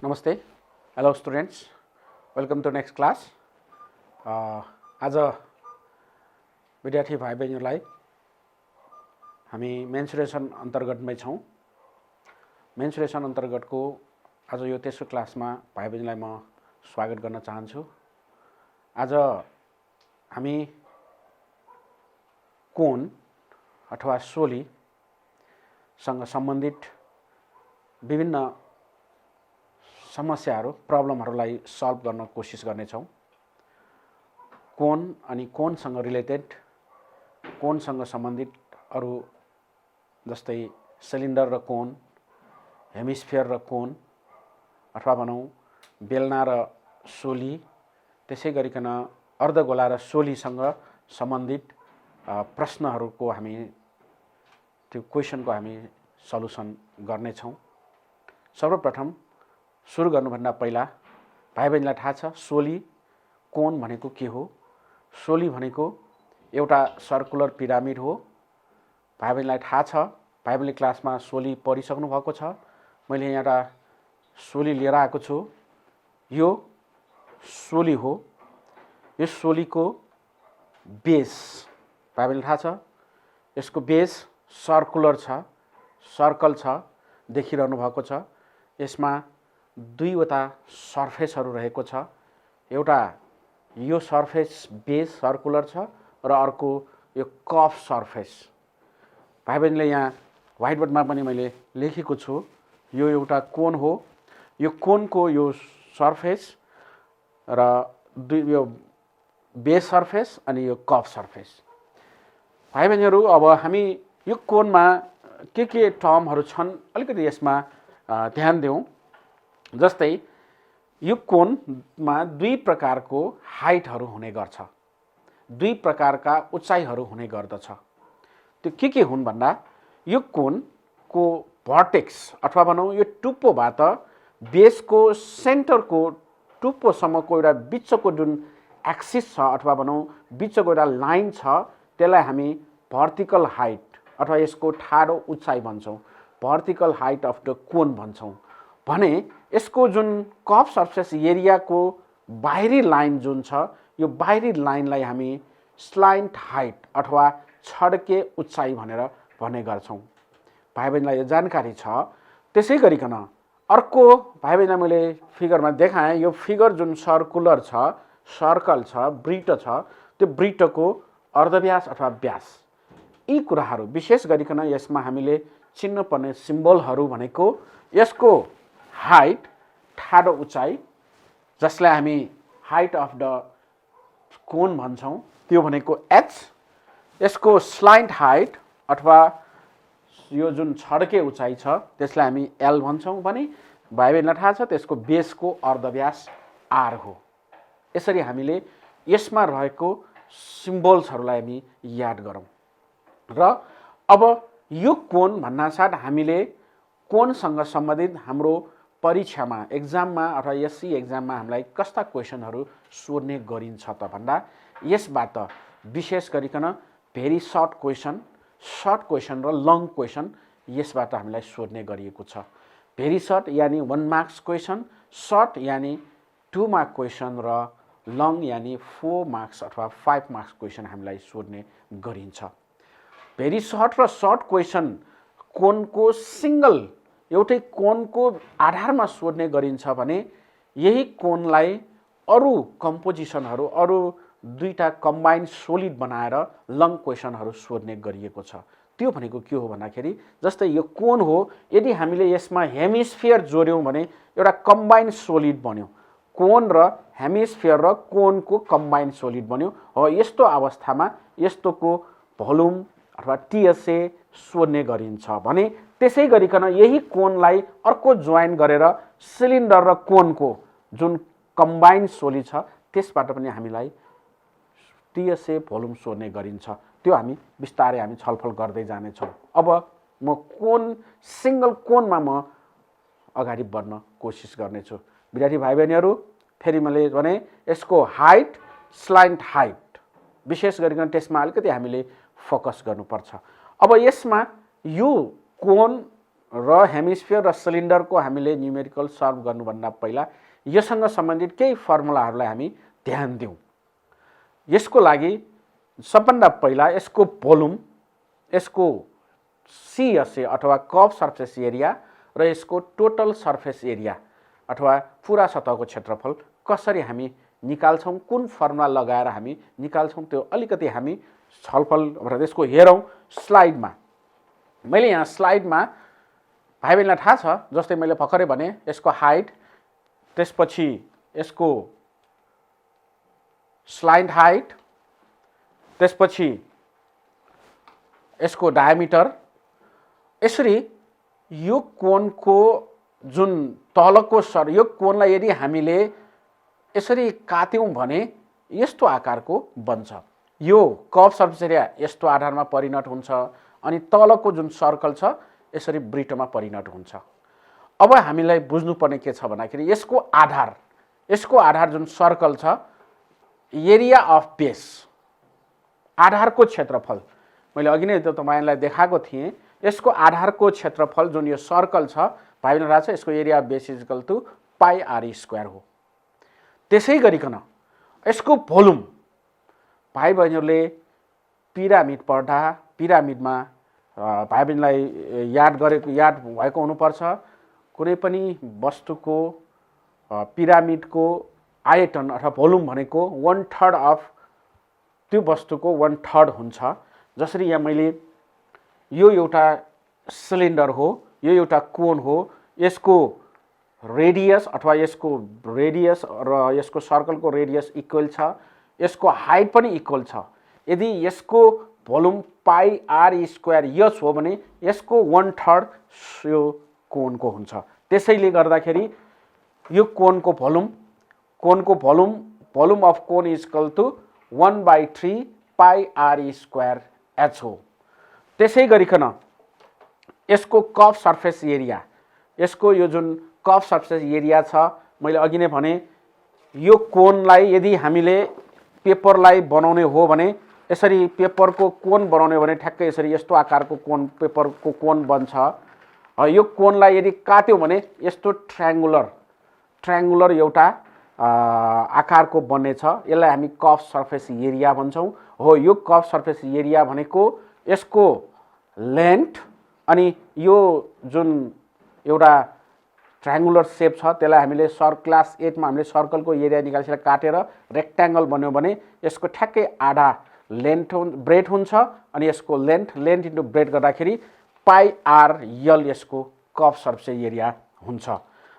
नमस्ते, hello students, welcome to next class. आज विद्यार्थी भाइ बहिनीहरूलाई हामी मेन्सुरेसन अन्तर्गतमै छौँ। मेन्सुरेसन अन्तर्गतको आज यो तेस्रो क्लासमा भाइ बहिनीलाई म स्वागत गर्न चाहन्छु। आज हामी कोण अथवा सोलीसँग सम्बन्धित विभिन्न समस्याहरू प्रब्लमहरूलाई सल्भ गर्न कोसिस गर्नेछौँ। कोण अनि कोणसँग रिलेटेड कोणसँग सम्बन्धित अरू जस्तै सिलिन्डर र कोण, हेमिस्फियर र कोण, अथवा भनौँ बेलना र सोली, त्यसै गरिकन अर्धगोला र सोलीसँग सम्बन्धित प्रश्नहरूको हामी त्यो क्वेसनको हामी सल्युसन गर्नेछौँ। सर्वप्रथम सुरु गर्नुभन्दा पहिला भाइ बहिनीलाई थाहा छ सोली कोण भनेको के हो। सोली भनेको एउटा सर्कुलर पिरामिड हो। भाइ बहिनीलाई थाहा छ, भाइ बहिनीले क्लासमा सोली पढिसक्नु भएको छ। मैले यहाँ एउटा सोली लिएर आएको छु। यो सोली हो। यो सोलीको बेस भाइ बहिनीलाई थाहा छ, यसको बेस सर्कुलर छ, सर्कल छ, देखिरहनु भएको छ। यसमा दुईवटा सर्फेसहरू रहेको छ। एउटा यो सर्फेस बेस सर्कुलर छ र अर्को यो कर्भ सर्फेस। भाइ बहिनीले यहाँ व्हाइट बोर्डमा पनि मैले लेखेको छु, यो एउटा कोण हो। यो कोणको यो सर्फेस र यो बेस सर्फेस अनि यो कर्भ सर्फेस। भाइ बहिनीहरू, अब हामी यो कोणमा के टर्महरू छन् अलिकति यसमा ध्यान दिउँ। जस्तै यो कोणमा दुई प्रकारको हाइटहरू हुने गर्छ, दुई प्रकारका उचाइहरू हुने गर्दछ। त्यो के हुन् भन्दा यो कोणको भर्टेक्स अथवा भनौँ यो टुप्पोबाट बेसको सेन्टरको टुप्पोसम्मको एउटा बिचको जुन एक्सिस छ अथवा भनौँ बिचको एउटा लाइन छ, त्यसलाई हामी भर्टिकल हाइट अथवा यसको ठाडो उचाइ भन्छौँ, भर्टिकल हाइट अफ द कोण भन्छौँ। भने यसको जुन कर्भ सर्फेस एरियाको बाहिरी लाइन जुन छ, यो बाहिरी लाइनलाई हामी स्लाइन्ट हाइट अथवा छड्के उचाइ भनेर भन्ने गर्छौँ। भाइ बहिनीलाई यो जानकारी छ। त्यसै गरिकन अर्को भाइ बहिनीलाई मैले फिगरमा देखाएँ, यो फिगर जुन सर्कुलर छ, सर्कल छ, वृत्त छ, त्यो वृत्तको अर्धव्यास अथवा व्यास, यी कुराहरू विशेष गरिकन यसमा हामीले चिन्नुपर्ने सिम्बलहरू भनेको यसको हाइट, ठाडो उचाइ, जसलाई हामी हाइट अफ द कोण भन्छौँ, त्यो भनेको एच। यसको स्लाइन्ट हाइट अथवा यो जुन छड्के उचाइ छ त्यसलाई हामी एल भन्छौँ भने भाइ बहिनीलाई थाहा छ त्यसको बेसको अर्धव्यास आर हो। यसरी हामीले यसमा रहेको सिम्बल्सहरूलाई हामी याद गरौँ। र अब यो कोण भन्नासाथ हामीले कोणसँग सम्बन्धित हाम्रो परीक्षामा, एक्जाममा अथवा एससी एक्जाममा हामीलाई कस्ता क्वेसनहरू सोध्ने गरिन्छ त भन्दा यसबाट विशेष गरिकन भेरी सर्ट क्वेसन र लङ क्वेसन यसबाट हामीलाई सोध्ने गरिएको छ। भेरी सर्ट यानि 1 मार्क्स क्वेसन, सर्ट यानि 2 मार्क क्वेसन र लङ यानि 4 मार्क्स अथवा 5 मार्क्स क्वेसन हामीलाई सोध्ने गरिन्छ। भेरी सर्ट र सर्ट क्वेसन कोणको सिङ्गल एउटै कोणको आधारमा सोध्ने गरिन्छ भने यही कोणलाई अरू कम्पोजिसनहरू, अरू दुईटा कम्बाइन्ड सोलिड बनाएर लङ क्वेसनहरू सोध्ने गरिएको छ। त्यो भनेको के हो भन्दाखेरि जस्तै यो कोण हो, यदि हामीले यसमा हेमिस्फियर जोड्यौँ भने एउटा कम्बाइन्ड सोलिड बन्यो। कोण र हेमिस्फियर र कोणको कम्बाइन्ड सोलिड बन्यो। हो, यस्तो अवस्थामा यस्तोको भोल्युम अथवा टिएसए सोध्ने गरिन्छ भने त्यसै गरिकन यही कोणलाई अर्को जोइन गरेर सिलिन्डर र कोणको जुन कम्बाइन्ड सोलिड छ त्यसबाट पनि हामीलाई टिएसए भोल्युम सोध्ने गरिन्छ। त्यो हामी बिस्तारै हामी छलफल गर्दै जानेछौँ। अब म कोण, सिङ्गल कोणमा म अगाडि बढ्न कोसिस गर्नेछु। विद्यार्थी भाइ बहिनीहरू, फेरि मैले भने यसको हाइट, स्लाइन्ट हाइट विशेष गरिकन त्यसमा अलिकति हामीले फोकस गर्नुपर्छ। अब यसमा यो कोण र हेमिस्फियर र सिलिन्डरको हामीले न्युमेरिकल सल्भ गर्नुभन्दा पहिला यससँग सम्बन्धित केही फर्मुलाहरूलाई हामी ध्यान दिउँ। यसको लागि सबभन्दा पहिला यसको भोल्युम, यसको CSA अथवा कर्भ सर्फेस एरिया र यसको टोटल सर्फेस एरिया अथवा पुरा सतहको क्षेत्रफल कसरी हामी निकाल्छौँ, कुन फर्मुला लगाएर हामी निकाल्छौँ, त्यो अलिकति हामी छलफल गरेर यसको हेरौँ। स्लाइडमा मैले यहाँ स्लाइडमा भाइ बहिनीलाई थाहा छ, जस्तै मैले भर्खरै भने यसको हाइट, त्यसपछि यसको स्लाइड हाइट, त्यसपछि यसको डायमिटर, यसरी यो कोणको जुन तलको यो कोणलाई यदि हामीले यसरी काट्यौँ भने यस्तो आकारको बन्छ। यो कर्भ सर्फेस एरिया यस्तो आधारमा परिणत हुन्छ अनि तलको जुन सर्कल छ यसरी वृत्तमा परिणत हुन्छ। अब हामीलाई बुझ्नुपर्ने के छ भन्दाखेरि यसको आधार जुन सर्कल छ, एरिया अफ बेस, आधारको क्षेत्रफल, मैले अघि नै तपाईलाई देखाएको थिएँ। यसको आधारको क्षेत्रफल जुन यो सर्कल छ, भाइ बहिनी थाहा छ, यसको area of base is equal to pi are square हो। त्यसै गरिकन यसको भोल्युम, भाइ बहिनीहरूले पिरामिड पढ्दा पिरामिडमा भाइ बहिनीलाई याद भएको हुनुपर्छ। कुनै पनि वस्तुको पिरामिडको आयतन अथवा भोल्युम भनेको 1/3 अफ त्यो वस्तुको 1/3 हुन्छ। जसरी यहाँ मैले यो एउटा सिलिन्डर हो, यो एउटा कोण हो, यसको रेडियस अथवा यसको रेडियस र यसको सर्कलको रेडियस इक्वल छ, यसको हाइट पनि इक्वल छ। यदि यसको भोल्युम पाई आर स्क्वायर यस हो भने यसको 1/3 यो कोणको हुन्छ। त्यसैले गर्दाखेरि यो कोणको volume of cone is equal to 1/3 pi are square h हो। त्यसै गरिकन यसको कर्भ सर्फेस एरिया, यसको यो जुन कर्भ सर्फेस एरिया छ, मैले अघि नै भने यो कोणलाई यदि हामीले पेपरलाई बनाउने हो भने यसरी पेपरको कोण बनाउने हो भने ठ्याक्कै यसरी यस्तो आकारको कोण पेपरको कोण बन्छ। यो कोणलाई यदि काट्यो भने यस्तो ट्रायंगुलर एउटा आकारको बन्नेछ। यसलाई हामी कर्भ सर्फेस एरिया भन्छौँ। हो, यो कर्भ सर्फेस एरिया भनेको यसको लेन्थ अनि यो जुन एउटा ट्रायंगुलर सेप छ त्यसलाई हामीले क्लास 8 मा हामीले सर्कलको एरिया निकालेर काटेर रेक्ट्याङ्गल बन्यो भने यसको ठ्याक्कै आधा ब्रेड हुन्छ अनि यसको लेन्थ इन्टु ब्रेड गर्दाखेरि पाई आर यल यसको कर्भ सर्फेस एरिया हुन्छ।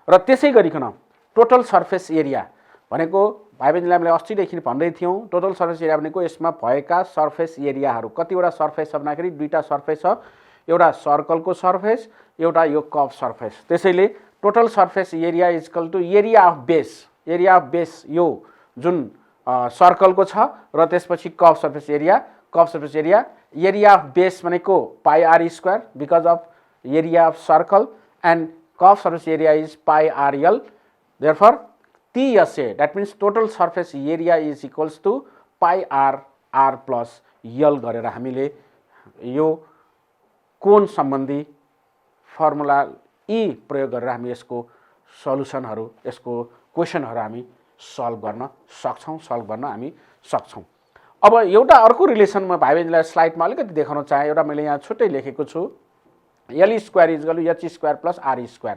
र त्यसै गरिकन टोटल सर्फेस एरिया भनेको भाइ बहिनीलाई हामीले अस्तिदेखि भन्दै थियौँ, टोटल सर्फेस एरिया भनेको यसमा भएका सर्फेस एरियाहरू कतिवटा सर्फेस छ भन्दाखेरि दुईटा सर्फेस छ, एउटा सर्कलको सर्फेस, एउटा यो कर्भ सर्फेस। त्यसैले total surface area is equal to area of base यो जुन सर्कलको छ र त्यसपछि curve surface area of base भनेको pi are square because of area of circle and curve surface area is pi r l. Therefore TSA, that means total surface area is equals to pi r plus l गरेर हामीले यो कोण सम्बन्धी formula प्रयोग गरेर हामी यसको सल्युसनहरू, यसको क्वेसनहरू हामी सल्भ गर्न सक्छौँ। अब एउटा अर्को रिलेसन म भाइ बहिनीलाई स्लाइडमा अलिकति देखाउन चाहे। एउटा मैले यहाँ छुट्टै लेखेको छु, L square is equal to H square plus R square.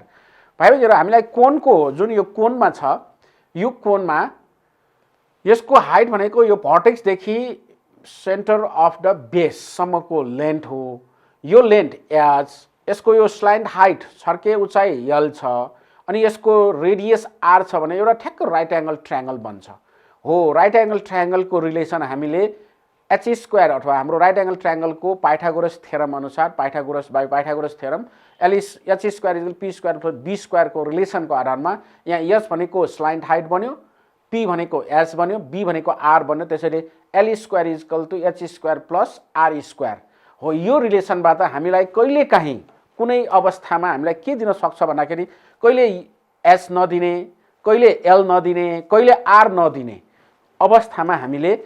भाइ बहिनीहरू हामीलाई कोणको जुन यो कोणमा छ, यो कोणमा यसको हाइट भनेको यो भर्टेक्सदेखि सेन्टर अफ द बेससम्मको लेन्थ हो। यो लेन्थ एच, यसको यो स्लाइड हाइट छर्के उचाइ यल छ अनि यसको रेडियस आर छ भने एउटा ठ्याक्क राइट एङ्गल ट्रायंगल बन्छ। हो, राइट एङ्गल ट्रायंगलको रिलेसन हामीले एच स्क्वायर अथवा हाम्रो राइट एङ्गल ट्रायंगलको पाइथागोरस थ्योरम अनुसार Pythagoras theorem H square equal P square plus B स्क्वायरको रिलेसनको आधारमा यहाँ एच भनेको स्लाइड हाइट बन्यो, पी भनेको एच बन्यो, बी भनेको आर बन्यो। त्यसैले L square is equal to H square plus R square हो। यो रिलेसनबाट हामीलाई कहिलेकाहीँ कुनै अवस्थामा हामीलाई के दिन सक्छ भन्दाखेरि कहिले एच नदिने, कहिले एल नदिने, कहिले आर नदिने अवस्थामा हामीले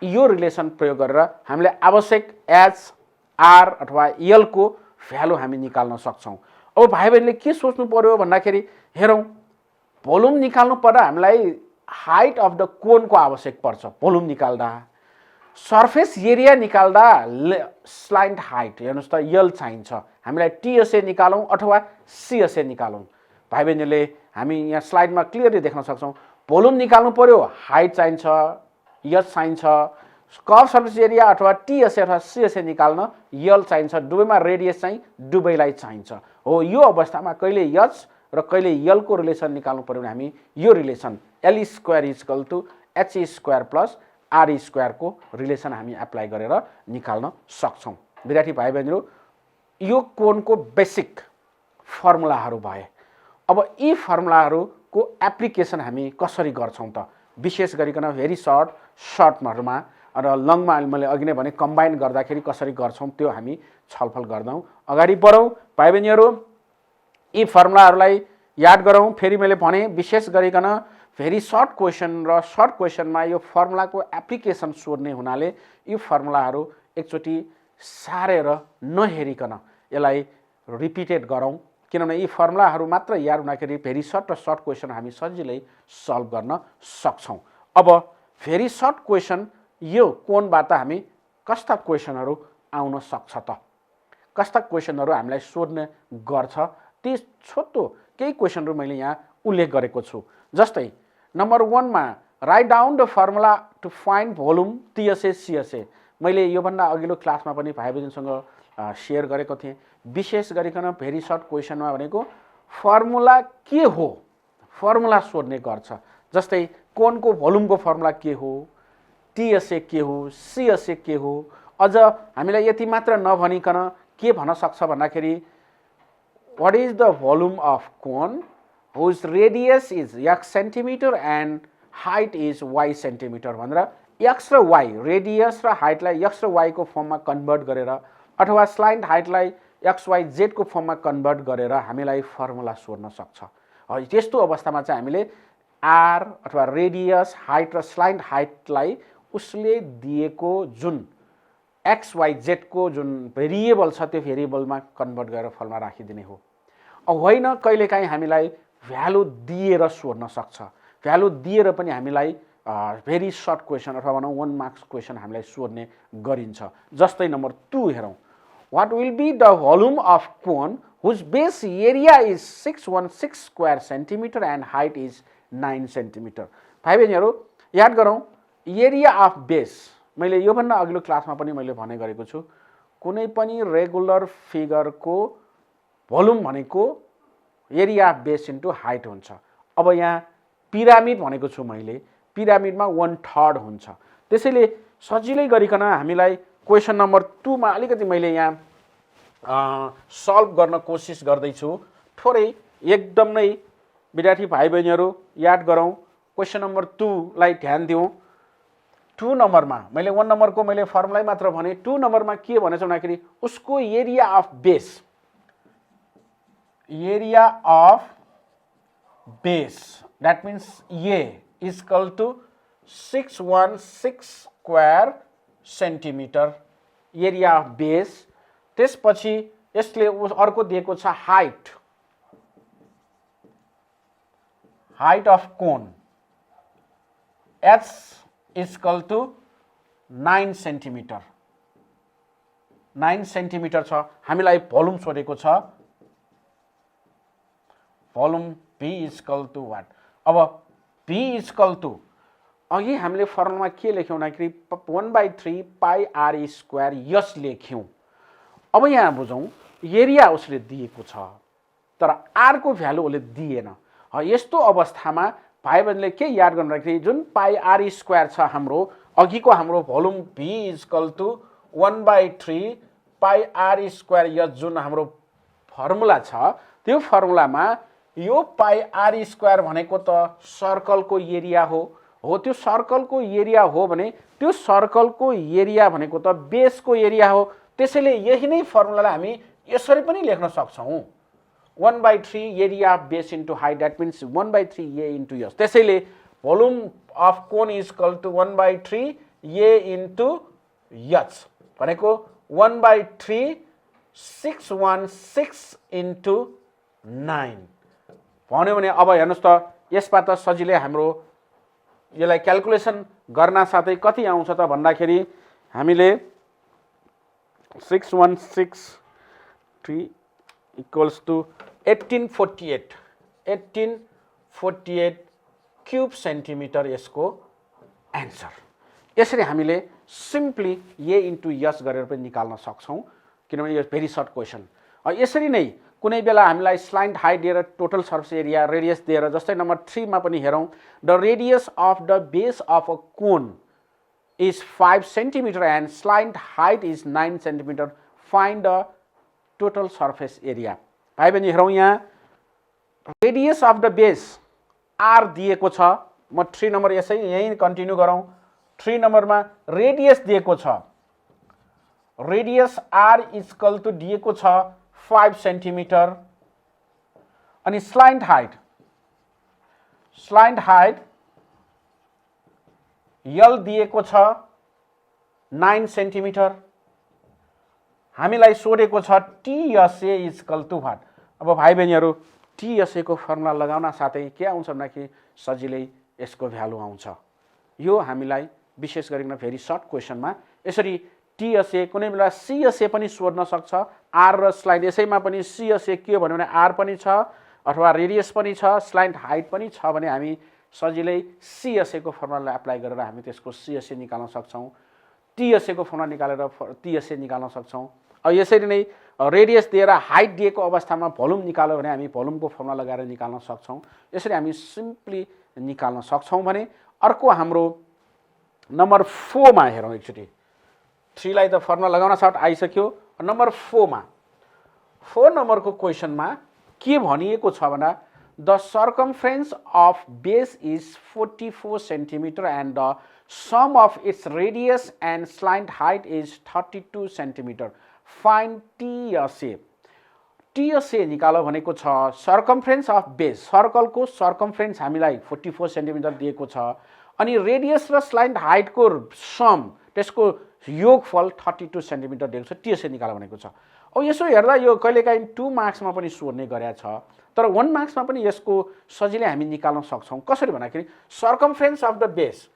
यो रिलेसन प्रयोग गरेर हामीले आवश्यक एच, आर अथवा एल को भ्यालु हामी निकाल्न सक्छौँ। अब भाइ बहिनीले के सोच्नु पर्यो भन्दाखेरि हेरौँ भोल्युम निकाल्नु पर्दा हामीलाई हाइट अफ द कोनको आवश्यक पर्छ। भोल्युम निकाल्दा सर्फेस एरिया निकाल्दा स्लाइन्ट हाइट हेर्नुहोस् त यल चाहिन्छ। हामीलाई टीएसए निकालौँ अथवा सीएसए निकालौँ। भाइ बहिनीले हामी यहाँ स्लाइडमा क्लियरली देख्न सक्छौँ। भोल्युम निकाल्नु पर्यो हाइट चाहिन्छ, यस चाहिन्छ। कर्भ सर्फेस एरिया अथवा टीएसए अथवा सीएसए निकाल्न यल चाहिन्छ। दुवैमा रेडियस चाहिँ दुवैलाई चाहिन्छ। हो यो अवस्थामा कहिले यस र कहिले यलको रिलेसन निकाल्नु पर्यो भने हामी यो relation L square equal to H square plus R स्क्वायरको रिलेसन हामी एप्लाई गरेर निकाल्न सक्छौँ। विद्यार्थी भाइ बहिनीहरू यो कोनको बेसिक फर्मुलाहरू भए। अब यी फर्मुलाहरूको एप्लिकेसन हामी कसरी गर्छौँ त? विशेष गरिकन भेरी सर्टमा र लङमा मैले अघि नै भने कम्बाइन गर्दाखेरि कसरी गर्छौँ त्यो हामी छलफल गर्छौँ। अगाडि बढौँ भाइ बहिनीहरू, यी फर्मुलाहरूलाई याद गरौँ। फेरि मैले भने विशेष गरिकन भेरी सर्ट क्वेसन र सर्ट क्वेसनमा यो फर्मुलाको एप्लिकेसन सोध्ने हुनाले यो फर्मुलाहरू एकचोटि सारेर नहेरिकन यसलाई रिपिटेड गरौँ। किनभने यी फर्मुलाहरू मात्र याद हुँदाखेरि भेरी सर्ट र सर्ट क्वेसन हामी सजिलै सल्भ गर्न सक्छौँ। अब भेरी सर्ट क्वेसन यो कोनबाट हामी कस्ता क्वेसनहरू आउन सक्छ त? कस्ता क्वेसनहरू हामीलाई सोध्ने गर्छ? ती छोटो केही क्वेसनहरू मैले यहाँ उल्लेख गरेको छु। जस्तै नम्बर 1 मा write down the formula to find volume TSA CSA. मैले योभन्दा अघिल्लो क्लासमा पनि भाइ बहिनीसँग सेयर गरेको थिएँ। विशेष गरिकन भेरी सर्ट क्वेसनमा भनेको फर्मुला के हो, फर्मुला सोध्ने गर्छ। जस्तै कोनको भोल्युमको फर्मुला के हो, टीएसए के हो, सीएसए के हो। अझ हामीलाई यति मात्र नभनिकन के भन्न सक्छ भन्दाखेरि what is the volume of cone whose radius is x centimeter and height is y centimeter भनेर x र y रेडियस र हाइटलाई x र y को फर्ममा कन्भर्ट गरेर अथवा स्लाइन्ट हाइटलाई x y z को फर्ममा कन्भर्ट गरेर हामीलाई फर्मुला सोध्न सक्छ। त्यस्तो अवस्थामा चाहिँ हामीले r अथवा रेडियस हाइट र स्लाइन्ट हाइटलाई उसले दिएको जुन एक्स वाइ जेडको जुन भेरिएबल छ त्यो भेरिएबलमा कन्भर्ट गरेर फर्मुला राखिदिने हो। अब होइन कहिलेकाहीँ हामीलाई भ्यालु दिएर सोध्न सक्छ। भ्यालु दिएर पनि हामीलाई भेरी सर्ट क्वेसन अथवा भनौँ 1 मार्क्स क्वेसन हामीलाई सोध्ने गरिन्छ। जस्तै नम्बर 2 हेरौँ। What will be the volume of cone whose base area is 616 square centimetre and height is 9 centimetre. भाइ बहिनीहरू याद गरौँ, एरिया अफ बेस मैले योभन्दा अघिल्लो क्लासमा पनि मैले भने गरेको छु। कुनै पनि रेगुलर फिगरको भोल्युम भनेको area of base into height हुन्छ। अब यहाँ पिरामिड भनेको छु मैले, पिरामिडमा 1/3 हुन्छ। त्यसैले सजिलै गरिकन हामीलाई क्वेसन नम्बर 2 मा अलिकति मैले यहाँ सल्भ गर्न कोसिस गर्दैछु। थोरै एकदम नै विद्यार्थी भाइ बहिनीहरू याद गरौँ। क्वेसन नम्बर 2 लाई ध्यान दिउँ। 2 नम्बरमा मैले 1 नम्बरको मैले फर्मुलै मात्र भने। 2 नम्बरमा के भनेछ भन्दाखेरि उसको area of base, area of base that means a equal to 616 square centimetre area of base. त्यसपछि यसले अर्को दिएको छ height, height of cone h equal to 9 centimetre. 9 centimetre छ। हामीलाई भोल्युम सोधेको छ। Volume V equal to what? अब V इक्वल टु अघि हामीले फर्मुलामा के लेख्यौँ भन्दाखेरि 1/3 पाई आर स्क्वायर यस लेख्यौँ। अब यहाँ बुझौँ, एरिया उसले दिएको छ तर आर को भ्यालु उसले दिएन। यस्तो अवस्थामा भाइ बहिनीले के याद गर्नुपर्दाखेरि जुन पाई आर स्क्वायर छ हाम्रो अघिको हाम्रो volume V equal to 1/3 pi are square यस जुन हाम्रो फर्मुला छ त्यो फर्मुलामा यो पाई आर स्क्वायर भनेको त सर्कलको एरिया हो। त्यो सर्कलको एरिया हो भने त्यो सर्कलको एरिया भनेको त बेसको एरिया हो। त्यसैले यही नै फर्मुलालाई हामी यसरी पनि लेख्न सक्छौँ। 1/3 area of base into height that means 1/3 A into यस। त्यसैले volume of cone equal to 1/3 A into यस भनेको 1/3 616 इन्टु 9 भन्यो भने अब हेर्नुहोस् त यसबाट सजिलै हाम्रो यसलाई क्याल्कुलेसन गर्न साथै कति आउँछ त भन्दाखेरि हामीले 6163 इक्वल्स टु 1848 क्युब सेन्टिमिटर यसको एन्सर। यसरी हामीले सिम्पली ए इन्टु यस गरेर पनि निकाल्न सक्छौँ किनभने यो भेरी सर्ट क्वेसन। यसरी नै कुनै बेला हामीलाई स्लाइन्ट हाइट दिएर टोटल सर्फेस एरिया रेडियस दिएर जस्तै नम्बर 3 मा पनि हेरौँ the radius of the base of a cone is 5 centimeter and slant height is 9 centimeter. Find the total surface area. भाइ बहिनी हेरौँ यहाँ radius of the base r दिएको छ। म 3 नम्बर यसै यही कन्टिन्यू गरौँ। 3 नम्बरमा रेडियस दिएको छ। रेडियस आर इक्वल टु दिएको छ 5 सेन्टिमिटर अनि स्लाइन्ट हाइट यल दिएको छ 9 सेन्टिमिटर। हामीलाई सोधेको छ टीएसए इक्वल टु व्हाट। अब भाइ बहिनीहरू टीएसए को फर्मुला लगाउन साथै के आउँछ भन्दाखेरि सजिलै यसको भ्यालु आउँछ। यो हामीलाई विशेष गरिकन भेरी सर्ट क्वेसनमा यसरी टीएसए कुनै बेला सीएसए पनि सोध्न सक्छ। आर र स्लाइन्ट यसैमा पनि सीएसए के भन्यो भने आर पनि छ अथवा रेडियस पनि छ स्लाइन्ट हाइट पनि छ भने हामी सजिलै सीएसए को फर्मुला एप्लाई गरेर हामी त्यसको सीएसए निकाल्न सक्छौँ। टीएसए को फर्मुला निकालेर टीएसए निकाल्न सक्छौँ। यसरी नै रेडियस दिएर हाइट दिएको अवस्थामा भोल्युम निकाल्यो भने हामी भोल्युमको फर्मुला लगाएर निकाल्न सक्छौँ। यसरी हामी सिम्पली निकाल्न सक्छौँ भने अर्को हाम्रो नम्बर 4 मा हेरौँ एकचोटि। 3 लाई त फर्मुला लगाउन सर्ट आइसक्यो। नम्बर 4 मा 4 नम्बरको क्वेसनमा के भनिएको छ भन्दा the circumference of base is 44 centimeter and the sum of its radius and slant height is 32 centimeter. Find TSA. TSA निकालो भनेको छ circumference of base सर्कल को circumference हामीलाई 44 सेन्टिमिटर दिएको छ अनि रेडियस र स्लाइन्ट हाइट को सम त्यसको योगफल 32 सेन्टिमिटर दिएको छ। TSA निकालो भनेको छ। अब यसो हेर्दा यो कहिलेकाहीँ 2 मार्क्समा पनि सोध्ने गरेको छ तर 1 मार्क्समा पनि यसको सजिलै हामी निकाल्न सक्छौँ। कसरी भन्दाखेरि सर्कमफ्रेन्स अफ द बेस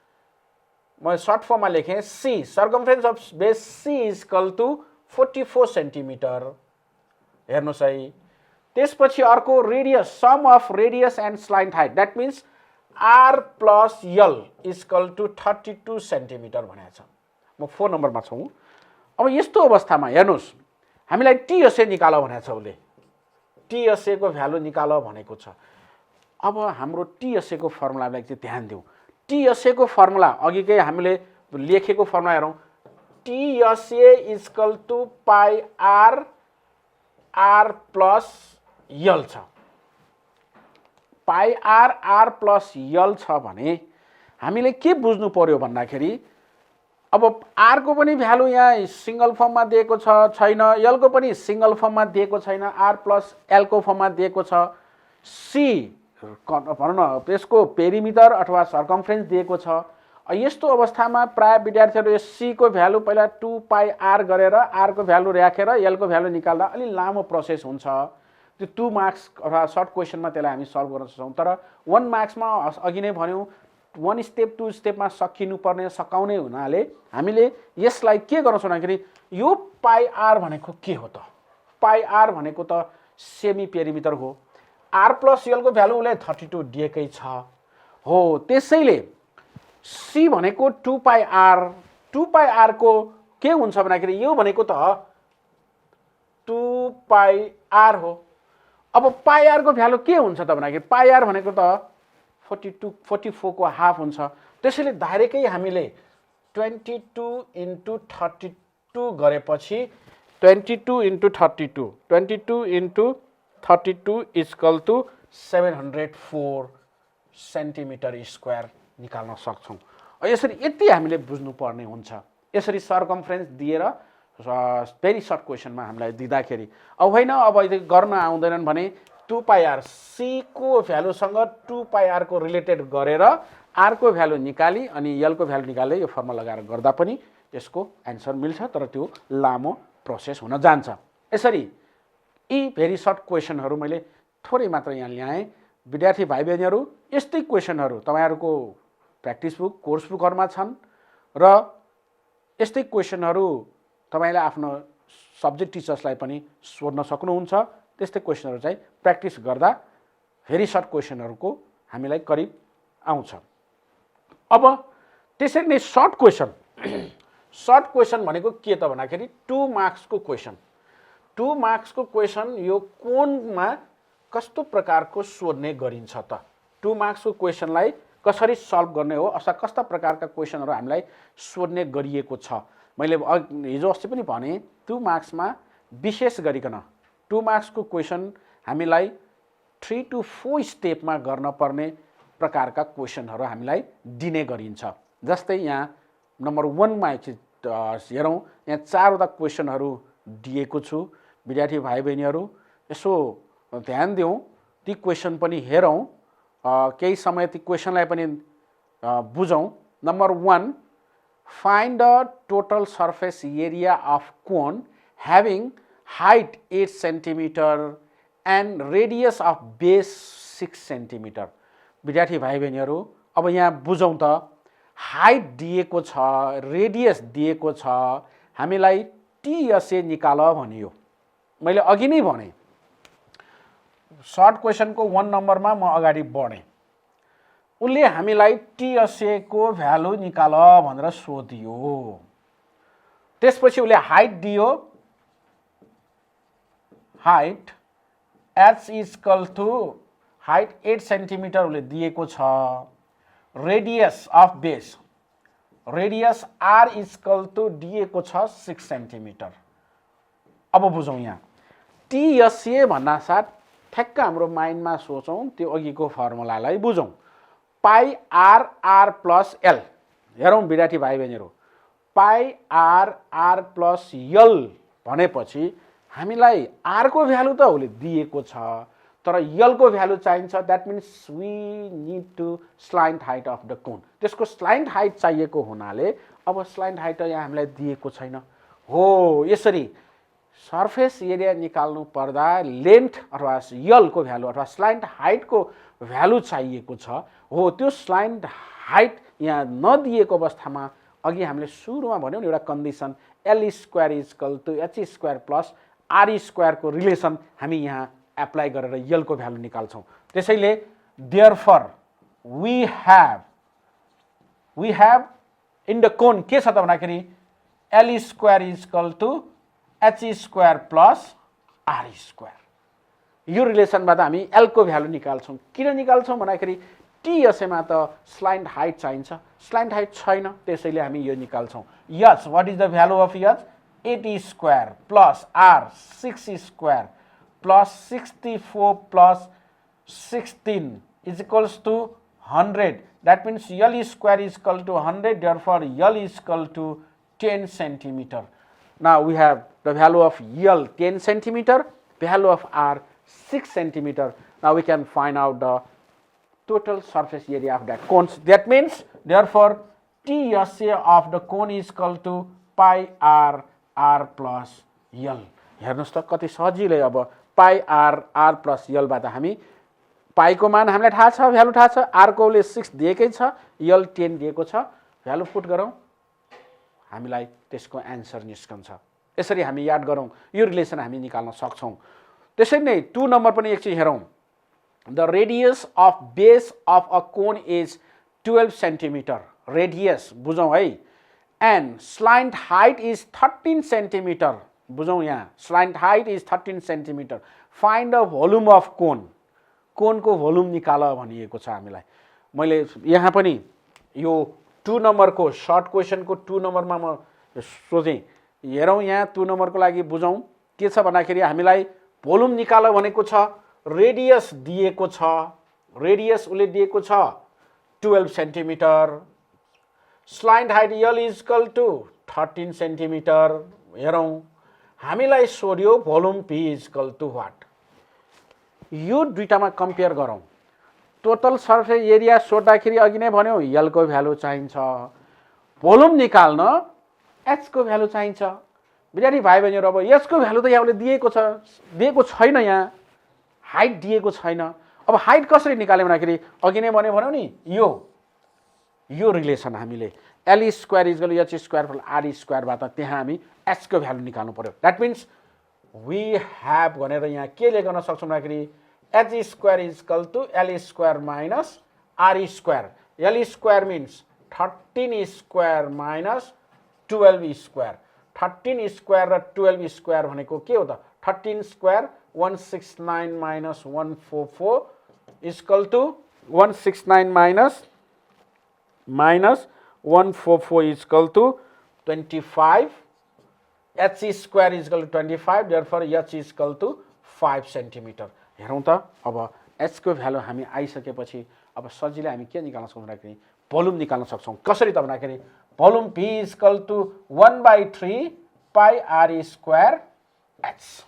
म सर्ट फर्ममा लेखेँ C circumference of base C is equal to 44 centimetre. हेर्नुहोस् है त्यसपछि अर्को radius sum of radius and slant height that means R plus L is equal to 32 centimetre भनेको छ। म 4 नम्बरमा छौँ। अब यस्तो अवस्थामा हेर्नुहोस् हामीलाई टीएसए निकालो भनेको छ उसले टीएसए को भ्यालु निकालो भनेको छ। अब हाम्रो टीएसए को फर्मुलालाई चाहिँ ध्यान दिउँ। टीएसए को फर्मुला अघिकै हामीले लेखेको फर्मुला हेरौँ। TSA is equal to pi r r plus l छ। Pi r r plus l छ भने हामीले के बुझ्नु पर्यो भन्दाखेरि अब आर को पनि भ्यालु यहाँ सिंगल फर्ममा दिएको छैन यल को पनि सिंगल फर्ममा दिएको छैन आर प्लस एल को फर्ममा दिएको छ। सी भनौँ न त्यसको पेरिमिटर अथवा सर्कमफ्रेन्स दिएको छ। यस्तो अवस्थामा प्राय विद्यार्थीहरू यस सी को भ्यालु पहिला 2 पाई आर गरेर आर को भ्यालु राखेर यल को भ्यालु निकाल्दा अलि लामो प्रोसेस हुन्छ। त्यो 2 मार्क्स अथवा सर्ट क्वेसनमा त्यसलाई हामी सल्भ गर्न सक्छौँ। तर 1 मार्क्समा अघि नै भन्यौँ 1 स्टेप 2 स्टेपमा सकिनुपर्ने सकाउने हुनाले हामीले यसलाई के गर्छौँ भन्दाखेरि यो पाई आर भनेको के हो त? पाई आर भनेको त सेमी पेरिमिटर हो। आर प्लस यल को भ्यालु उसले 32 दिएकै छ हो। त्यसैले सी भनेको 2 पाई आर को के हुन्छ भन्दाखेरि यो भनेको त 2 पाई आर हो। अब पाई आर को भ्यालु के हुन्छ त भन्दाखेरि पाई आर भनेको त 44 को हाफ हुन्छ। त्यसैले डाइरेक्टै हामीले 22 इन्टु 32 गरेपछि 22 into 32 equal to 704 centimetre square निकाल्न सक्छौँ। यसरी यति हामीले बुझ्नुपर्ने हुन्छ। यसरी सर्कमफ्रेन्स दिएर भेरी सर्ट क्वेसनमा हामीलाई दिँदाखेरि अब होइन अब गर्न आउँदैनन् भने 2 पाई आर सी को भ्यालुसँग 2 पाई आर को रिलेटेड गरेर आर को भ्यालु निकाली अनि यल को भ्यालु निकाल्दै यो फर्मुला लगाएर गर्दा पनि यसको एन्सर मिल्छ तर त्यो लामो प्रोसेस हुन जान्छ। यसरी यी भेरी सर्ट क्वेसनहरू मैले थोरै मात्र यहाँ ल्याएँ। विद्यार्थी भाइ बहिनीहरू यस्तै क्वेसनहरू तपाईँहरूको प्र्याक्टिस बुक कोर्स बुकहरूमा छन् र यस्तै क्वेसनहरू तपाईँले आफ्नो सब्जेक्ट टिचर्सलाई पनि सोध्न सक्नुहुन्छ। त्यस्तै क्वेसनहरू चाहिँ प्र्याक्टिस गर्दा भेरी सर्ट क्वेसनहरूको हामीलाई करिब आउँछ। अब त्यसरी नै सर्ट क्वेसन भनेको के त भन्दाखेरि 2 मार्क्सको क्वेसन। 2 मार्क्सको क्वेसन यो कोनमा कस्तो प्रकारको सोध्ने गरिन्छ त? 2 मार्क्सको क्वेसनलाई कसरी सल्भ गर्ने हो, अथवा कस्ता प्रकारका क्वेसनहरू हामीलाई सोध्ने गरिएको छ? मैले हिजो अस्ति पनि भने 2 मार्क्समा विशेष गरिकन 2 मार्क्सको क्वेसन हामीलाई 3 to 4 स्टेपमा गर्न पर्ने प्रकारका क्वेसनहरू हामीलाई दिने गरिन्छ। जस्तै यहाँ नम्बर 1 मा हेरौँ, यहाँ 4 वटा क्वेसनहरू दिएको छु। विद्यार्थी भाइ बहिनीहरू यसो ध्यान दिउँ, ती क्वेसन पनि हेरौँ, केही समय ती क्वेसनलाई पनि बुझौँ। Number 1, find the total surface area of cone having height 8 cm and radius of base 6 cm। विद्यार्थी भाइ बहिनीहरू अब यहाँ बुझौँ त, हाइट दिएको छ, रेडियस दिएको छ, हामीलाई टीएसए निकाल भनियो। मैले अघि नै भने सर्ट क्वेसनको 1 नम्बरमा म अगाडि बढेँ, उसले हामीलाई टीएसए को भ्यालु निकाल भनेर सोधियो। त्यसपछि उसले हाइट दियो, height h equal to height 8 centimetre उसले दिएको छ। Radius of base, radius r equal to दिएको छ 6 सेन्टिमिटर। अब बुझौँ, यहाँ टीएसए भन्नासाथ ठ्याक्क हाम्रो माइन्डमा सोचौँ, त्यो अघिको फर्मुलालाई बुझौँ। पाई आर आर प्लस एल। हेरौँ विद्यार्थी भाइ बहिनीहरू, पाई आर आर प्लस एल भनेपछि हामीलाई आर को भ्यालु त उसले दिएको छ, तर यल को भ्यालु चाहिन्छ। That means we need to slant height of the cone. त्यसको स्लाइन्ट हाइट चाहिएको हुनाले अब स्लाइन्ट हाइट यहाँ हामीलाई दिएको छैन। हो, यसरी सर्फेस एरिया निकाल्नु पर्दा लेन्थ अथवा यल को भ्यालु अथवा स्लाइन्ट हाइट को भ्यालु चाहिएको छ। हो, त्यो स्लाइन्ट हाइट यहाँ नदिएको अवस्थामा अघि हामीले सुरुमा भन्यौँ एउटा condition L square equal to H square plus R square को रिलेसन हामी यहाँ एप्लाई गरेर यल को भ्यालु निकाल्छौँ। त्यसैले therefore we have in the cone के छ त भन्दाखेरि L square equal to H square plus R square. यो रिलेसनबाट हामी एल को भ्यालु निकाल्छौँ। किन निकाल्छौँ भन्दाखेरि टीएसएमा त स्लाइन्ट हाइट चाहिन्छ, स्लाइन्ट हाइट छैन, त्यसैले हामी यो निकाल्छौँ। H, what is the value of H? 8 square plus R 6 square plus 64 plus 16 is equals to 100। That means L square is equal to 100, therefore L is equal to 10 centimetre. Now we have the value of L 10 centimeter, value of R 6 centimeter. Now we can find out the total surface area of that cone. That means therefore TSA of the cone is equal to pi R R plus L. हेर्नुस् त कति सजिलै। अब pi r r plus यल बाट हामी पाई को मान हामीलाई थाहा छ, भ्यालु थाहा छ, आर को ले 6 दिएकै छ, यल 10 दिएको छ, भ्यालु पुट गरौँ, हामीलाई त्यसको आन्सर निस्कन्छ। यसरी हामी याद गरौँ, यो रिलेसन हामी निकाल्न सक्छौं। त्यसै नै 2 नम्बर पनि एकचोटी हेरौँ। The radius of base of a cone is 12 centimetre. Radius बुझौँ है। And slant height is 13 centimetre. बुझौँ, यहाँ slant height is 13 centimetre. Find the volume of cone. कोनको भोल्युम निकाल भनिएको छ हामीलाई। मैले यहाँ पनि यो 2 नम्बरको सर्ट क्वेसनको 2 नम्बरमा म सोचेँ। हेरौँ, यहाँ 2 नम्बरको लागि बुझौँ के छ भन्दाखेरि हामीलाई भोल्युम निकाल भनेको छ, रेडियस दिएको छ, रेडियस उसले दिएको छ 12 centimetre, slant height L is equal to 13 centimetre. हेरौँ, हामीलाई सोध्यो volume P is equal to what. यो दुईटामा कम्पेयर गरौँ। टोटल सर्फेस एरिया सोध्दाखेरि अघि नै भन्यौँ यल को भ्यालु चाहिन्छ, भोल्युम निकाल्न एच को भ्यालु चाहिन्छ। विद्यार्थी भाइ बहिनीहरू, अब एच को भ्यालु त यहाँले दिएको छ, दिएको छैन। यहाँ हाइट दिएको छैन। अब हाइट कसरी निकाल्यो भन्दाखेरि अघि नै भन्यौ नि यो रिलेसन हामीले L square equal H square plus R स्क्वायरबाट त्यहाँ हामी एच को भ्यालु निकाल्नु पर्यो। द्याट मिन्स वी हैव भनेर यहाँ के लेख्न सक्छौँ भन्दाखेरि h square equal to l square minus r square. L square means 13 square minus 12 square. 13 square र 12 स्क्वायर भनेको के हो त? 13 square 169 minus 144 equal to 169 minus 144 equal to 25। H square equal to 25, therefore h equal to 5 centimetre. हेरौँ त अब H को value हामी आइसकेपछि अब सजिलै हामी के निकाल्न सक्छौँ भन्दाखेरि भोल्युम निकाल्न सक्छौँ। कसरी त भन्दाखेरि volume P equal to 1/3 pi are square h.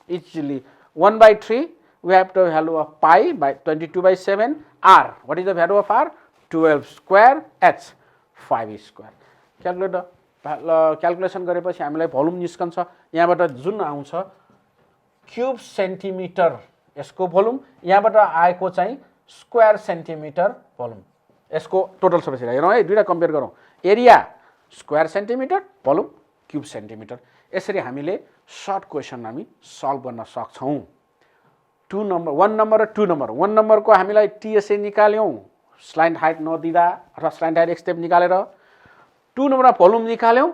Easily 1/3 we have the value of pi by 22/7 r. What is the value of r? 12 square h 5 square. Calculation गरेपछि हामीलाई भोल्युम निस्कन्छ। यहाँबाट जुन आउँछ क्यूब सेन्टिमिटर यसको भोल्युम, यहाँबाट आएको चाहिँ स्क्वायर सेन्टिमिटर भोल्युम। यसको टोटल सर्फेस एरिया हेरौँ है, दुईटा कम्पेयर गरौँ। Area square centimetre, volume cube centimetre. यसरी हामीले सर्ट क्वेसन हामी सल्भ गर्न सक्छौँ। 1 नम्बर र 2 नम्बर। 1 नम्बरको हामीलाई टीएसए निकाल्यौँ स्लाइड हाइट नदिँदा अथवा स्लाइड हाइट एक्सटेप निकालेर। 2 नम्बरमा भोल्युम निकाल्यौँ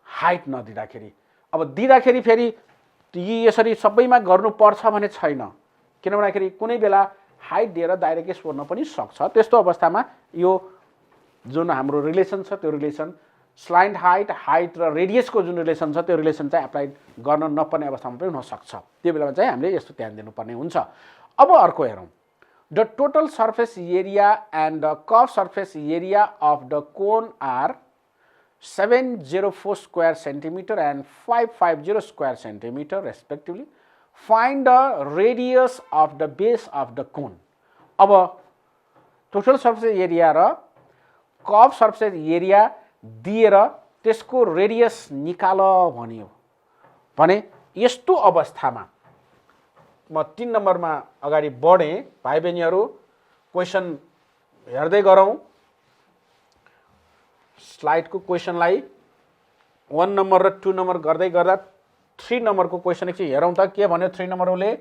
हाइट नदिँदाखेरि। अब दिँदाखेरि फेरि यसरी सबैमा गर्नुपर्छ भने छैन, किन भन्दाखेरि कुनै बेला हाइट दिएर डाइरेक्टली सोध्न पनि सक्छ। त्यस्तो अवस्थामा यो जुन हाम्रो रिलेसन छ त्यो रिलेसन स्लाइड हाइट र रेडियसको जुन रिलेसन छ त्यो रिलेसन चाहिँ एप्लाई गर्न नपर्ने अवस्थामा पनि हुनसक्छ। त्यो बेलामा चाहिँ हामीले यस्तो ध्यान दिनुपर्ने हुन्छ। अब अर्को हेरौँ। The total surface area and the curve surface area of the cone are 704 square centimetre and 550 square centimetre respectively. Find the radius of the base of the cone. अब टोटल सर्फेस एरिया र curve surface area दिएर त्यसको radius निकाल भनियो भने यस्तो अवस्थामा म 3 नम्बरमा अगाडि बढेँ। भाइ बहिनीहरू क्वेसन हेर्दै गरौँ। स्लाइडको क्वेसनलाई 1 नम्बर र 2 नम्बर गर्दै गर्दा 3 नम्बरको क्वेसन एकछिन हेरौँ त के भन्यो 3 नम्बरले।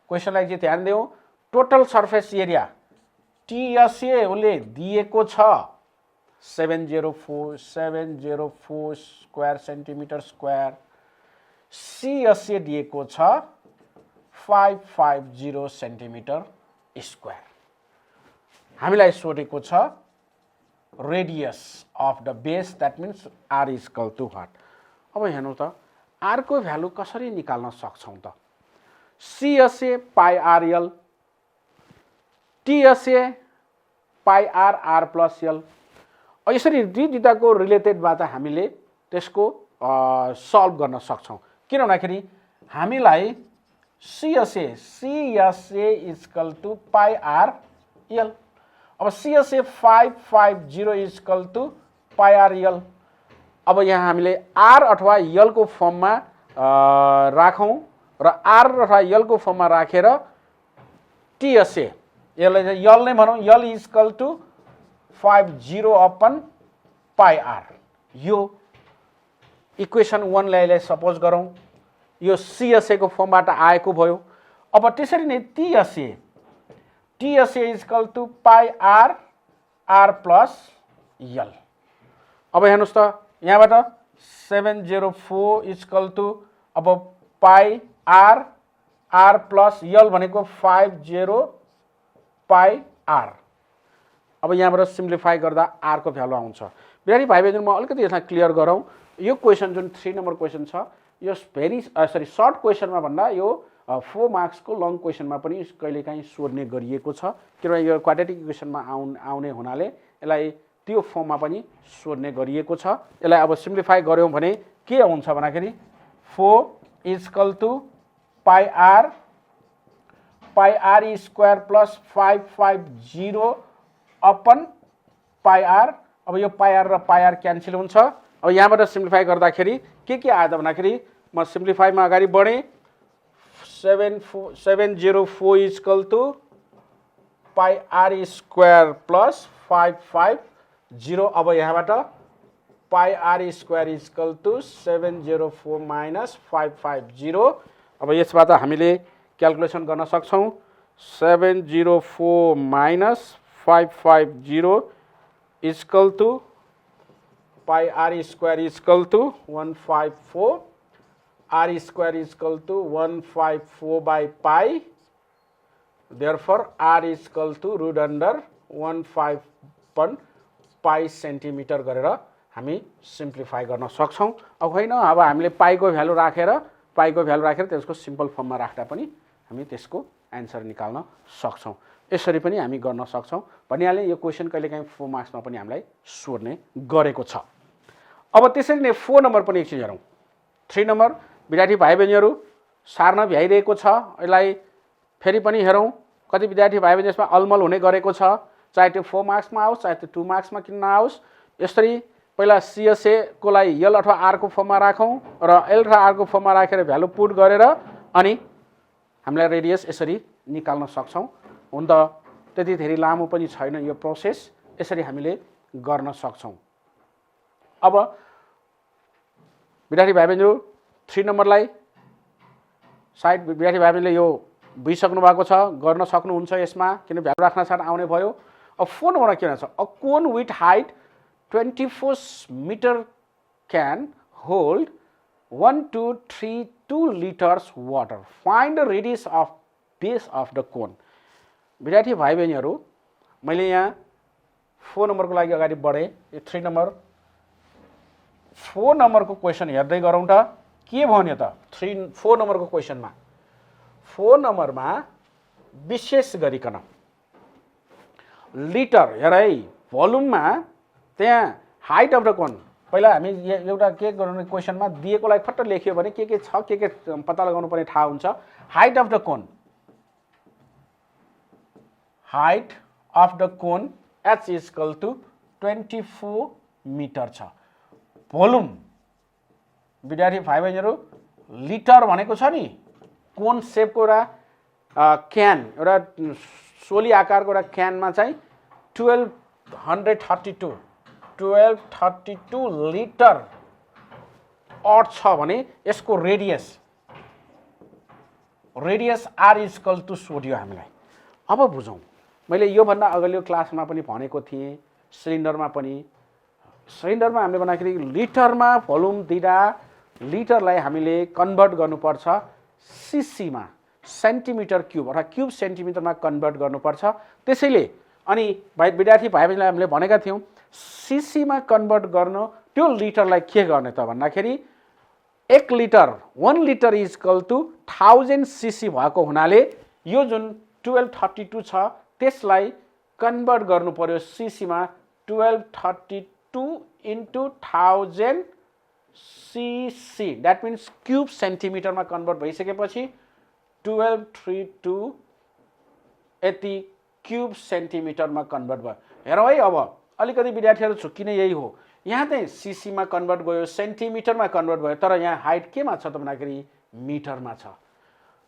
क्वेसनलाई एकछिन ध्यान दिउँ। टोटल सर्फेस एरिया टीएसए उसले दिएको छ 704 स्क्वायर सेन्टिमिटर स्क्वायर। सीएसए दिएको छ 550 सेन्टिमिटर स्क्वायर। हामीलाई सोधेको छ radius of the base, that means r equal to what. अब हेर्नु त आर को भ्यालु कसरी निकाल्न सक्छौँ त? CSA pi are l, TSA pi r r plus l. यसरी दुईटाको रिलेटेडबाट हामीले त्यसको सल्भ गर्न सक्छौँ। किन भन्दाखेरि हामीलाई CSA equal to pi are L. अब CSA 550 equal to pi are L. अब यहाँ हामीले आर अथवा एल को फर्ममा राखौँ र आर अथवा एल को फर्ममा राखेर टीएसए यसलाई यल नै भनौँ। L equal to 50 upon pi R. यो इक्वेसन 1 लाई सपोज गरौँ यो सीएसए को फर्मबाट आएको भयो। अब त्यसरी नै TSA equal to pi r r plus l. अब हेर्नुहोस् त यहाँबाट 704 इक्वल टु अब pi r r plus l भनेको 50 पाई आर। अब यहाँबाट सिम्प्लिफाई गर्दा आर को भ्यालु आउँछ। बिहारी भाइ बहिनी म अलिकति यसलाई क्लियर गरौँ। यो क्वेसन जुन 3 नम्बर क्वेसन छ यो सर्ट क्वेसनमा भन्दा यो 4 मार्क्सको लङ क्वेसनमा पनि कहिलेकाहीँ सोध्ने गरिएको छ। किनभने यो क्वाड्रेटिक इक्वेसनमा आउने हुनाले यसलाई त्यो फर्ममा पनि सोध्ने गरिएको छ। यसलाई अब सिम्प्लिफाई गऱ्यौँ भने के हुन्छ भन्दाखेरि 4 equal to pi are square plus 550 upon pi r. अब यो पाई आर र पाई आर क्यान्सल हुन्छ। अब यहाँबाट सिम्प्लिफाई गर्दाखेरि के आयो त भन्दाखेरि म सिम्प्लिफाईमा अगाडि बढेँ। 704 is equal to pi r square plus 550 अब यहाँबाट pi r square is equal to 704 minus 550 अब यसबाट हामीले क्याल्कुलेसन गर्न सक्छौं 704 minus 550 is equal to pi r square is equal to 154 r square is equal to 154 by pi therefore r is equal to root under 15 pi centimeter गरेर हामी simplify गर्न सक्छौं अब हैन अब हामीले पाई को भ्यालु राखेर त्यसको सिम्पल फर्ममा राख्दा पनि हामी त्यसको आन्सर निकाल्न सक्छौं यसरी पनि हामी गर्न सक्छौं भनिहाले यो क्वेशन कहिलेकाहीँ 4 मार्क्समा पनि हामीलाई सोध्ने गरेको छ अब त्यसरी नै 4 नम्बर पनि एकछिन हेरौं 3 नम्बर विद्यार्थी भाइ बहिनीहरु सार्न भ्याइरहेको छ यसलाई फेरि पनि हेरौं कति विद्यार्थी भाइ बहिनी यसमा अलमल हुने गरेको छ चाहे त्यो 4 मार्क्समा आओस् चाहे त्यो 2 मार्क्समा किन नआओस् यसरी पहिला सीएसए को लागि एल अथवा आर को फर्ममा राखौं र एल र आर को फर्ममा राखेर भ्यालु पुट गरेर अनि हामीलाई रेडियस यसरी निकाल्न सक्छौं हुन त त्यति धेरै लामो पनि छैन यो प्रोसेस यसरी हामीले गर्न सक्छौं अब विद्यार्थी भाइ बहिनीहरु 3 नम्बरलाई साइड विद्यार्थी भाइ बहिनीले यो बुझिसक्नु भएको छ गर्न सक्नुहुन्छ यसमा किन भ्यालु राख्न साथ आउने भयो अब 4 नम्बरमा के भन्छ a cone with height 24 meter can hold 1232 liters water. Find the radius of base of the cone. विद्यार्थी भाइ बहिनीहरु मैले यहाँ 4 नम्बरको लागि अगाडि बढे यो 3 नम्बर 4 नम्बरको क्वेशन हेर्दै गरौँ त के भन्यो त 4 नम्बरको क्वेशनमा 4 नम्बरमा विशेष गरिकन लिटर हेर है भोल्युममा त्यहाँ हाइट अफ द कोन पहिला हामी एउटा के गर्नु क्वेशनमा दिएकोलाई फट्ट लेख्यो भने के छ के पत्ता लगाउनु पर्ने थाहा हुन्छ height of the cone height of the cone h is equal to 24 metre छ भोल्युम विद्यार्थी भाइ बहिनीहरु लिटर भनेको छ नि कोन शेपको एउटा क्यान एउटा सोली आकारको एउटा क्यानमा चाहिँ 1232 लिटर अट छ भने यसको radius r is equal to सोध्यो हामीलाई अब बुझौं मैले यो भन्दा अगाडिको क्लासमा पनि भनेको थिए सिलिन्डरमा हामीले भन्दाखेरि लिटरमा भोल्युम दिँदा लिटरलाई हामीले कन्भर्ट गर्नुपर्छ सीसी मा सेन्टिमिटर क्यूब अथवा क्यूब सेन्टिमिटरमा कन्भर्ट गर्नुपर्छ त्यसैले अनि विद्यार्थी भाइ बहिनीलाई हामीले भनेका थियौं सीसी मा कन्भर्ट गर्न त्यो लिटरलाई के गर्ने त भन्दाखेरि 1 litre is equal to 1000 CC भएको हुनाले यो जुन 1232 छ त्यसलाई कन्भर्ट गर्नु पर्यो सीसी मा 1232 into 1000 CC that means cube सेन्टिमिटरमा कन्भर्ट भइसकेपछि 1232 यति क्यूब सेन्टिमिटरमा कन्भर्ट भयो हेरौँ है अब अलिकति विद्यार्थीहरु छुक्किने यही हो यहाँ चाहिँ सीसी मा कन्भर्ट भयो सेन्टिमिटरमा कन्भर्ट भयो तर यहाँ हाइट केमा छ त भन्दाखेरि मिटरमा छ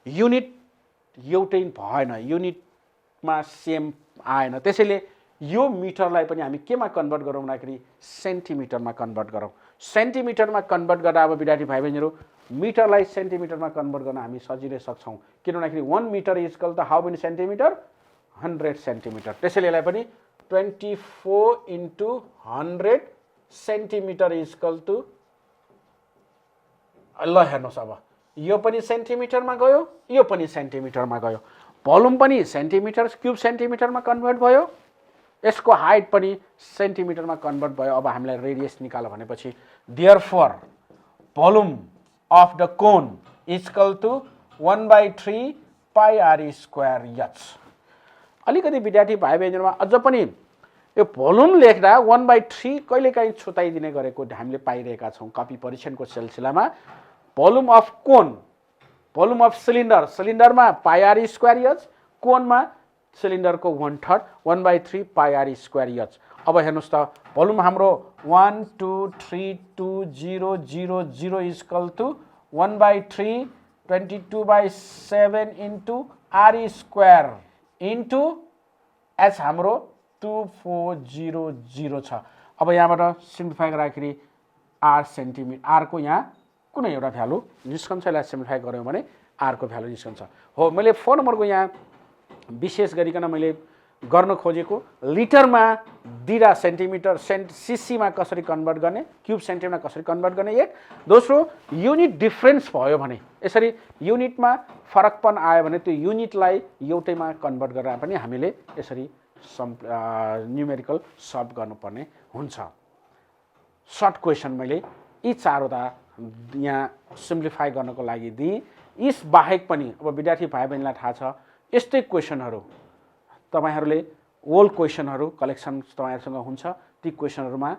युनिट एउटै भएन युनिटमा सेम आएन त्यसैले यो मिटरलाई पनि हामी केमा कन्भर्ट गरौँ भन्दाखेरि सेन्टिमिटरमा कन्भर्ट गरौँ सेन्टिमिटरमा कन्भर्ट गर्दा अब विद्यार्थी भाइ बहिनीहरु मिटरलाई सेन्टिमिटरमा कन्भर्ट गर्न हामी सजिलै सक्छौं किन भन्दाखेरि 1 metre is equal to how many centimetre 100 centimetre त्यसैले यसलाई पनि 24 into 100 centimetre is equal to ल हेर्नुस् अब यो पनि सेन्टिमिटरमा गयो यो पनि सेन्टिमिटरमा गयो भोल्युम पनि सेन्टिमिटर क्यूब सेन्टिमिटरमा कन्भर्ट भयो यसको हाइट पनि सेन्टिमिटरमा कन्भर्ट भयो अब हामीलाई रेडियस निकाल भनेपछि therefore volume of the cone is equal to 1/3 pi are square h अलिकति विद्यार्थी भाइ बहिनीहरुमा अझ पनि यो भोल्युम लेख्दा 1/3 कहिलेकाहीँ छुटाइदिने गरेको हामीले पाइरहेका छौं कपी परीक्षणको सिलसिलामा volume of cone volume of सिलिन्डरमा पाई आर स्क्वायर h कोनमा सिलिन्डरको 1/3 1/3 पाई आर स्क्वायर h अब हेर्नुस् त भोल्युम हाम्रो 1232000 is equal to 1/3 22/7 into r² into h हाम्रो 2400 छ। अब यहाँबाट सिम्प्लिफाई गर्दाखेरि r सेन्टिमिटर r को यहाँ कुनै एउटा भ्यालु निस्कन्छ। यसलाई सिम्प्लिफाई गऱ्यौँ भने r को भ्यालु निस्कन्छ। हो, मैले 4 नम्बरको यहाँ विशेष गरिकन मैले गर्न खोजेको लिटरमा दिरा सेन्टिमिटर सीसीमा कसरी कन्भर्ट गर्ने, क्युब सेन्टिमिटरमा कसरी कन्भर्ट गर्ने, एक। दोस्रो, युनिट डिफरेन्स भयो भने, यसरी युनिटमा फरकपन आयो भने त्यो युनिटलाई एउटैमा कन्भर्ट गरेर पनि हामीले यसरी न्युमेरिकल सल्भ गर्नुपर्ने हुन्छ। सर्ट क्वेसन मैले यी चारवटा यहाँ सिम्प्लिफाई गर्नको लागि दिएँ। यस बाहेक पनि अब विद्यार्थी भाइ बहिनीलाई थाहा छ यस्तै क्वेसनहरू तपाईहरूले ओल्ड क्वेसनहरू कलेक्सन तपाईहरुसँग हुन्छ, ती क्वेसनहरूमा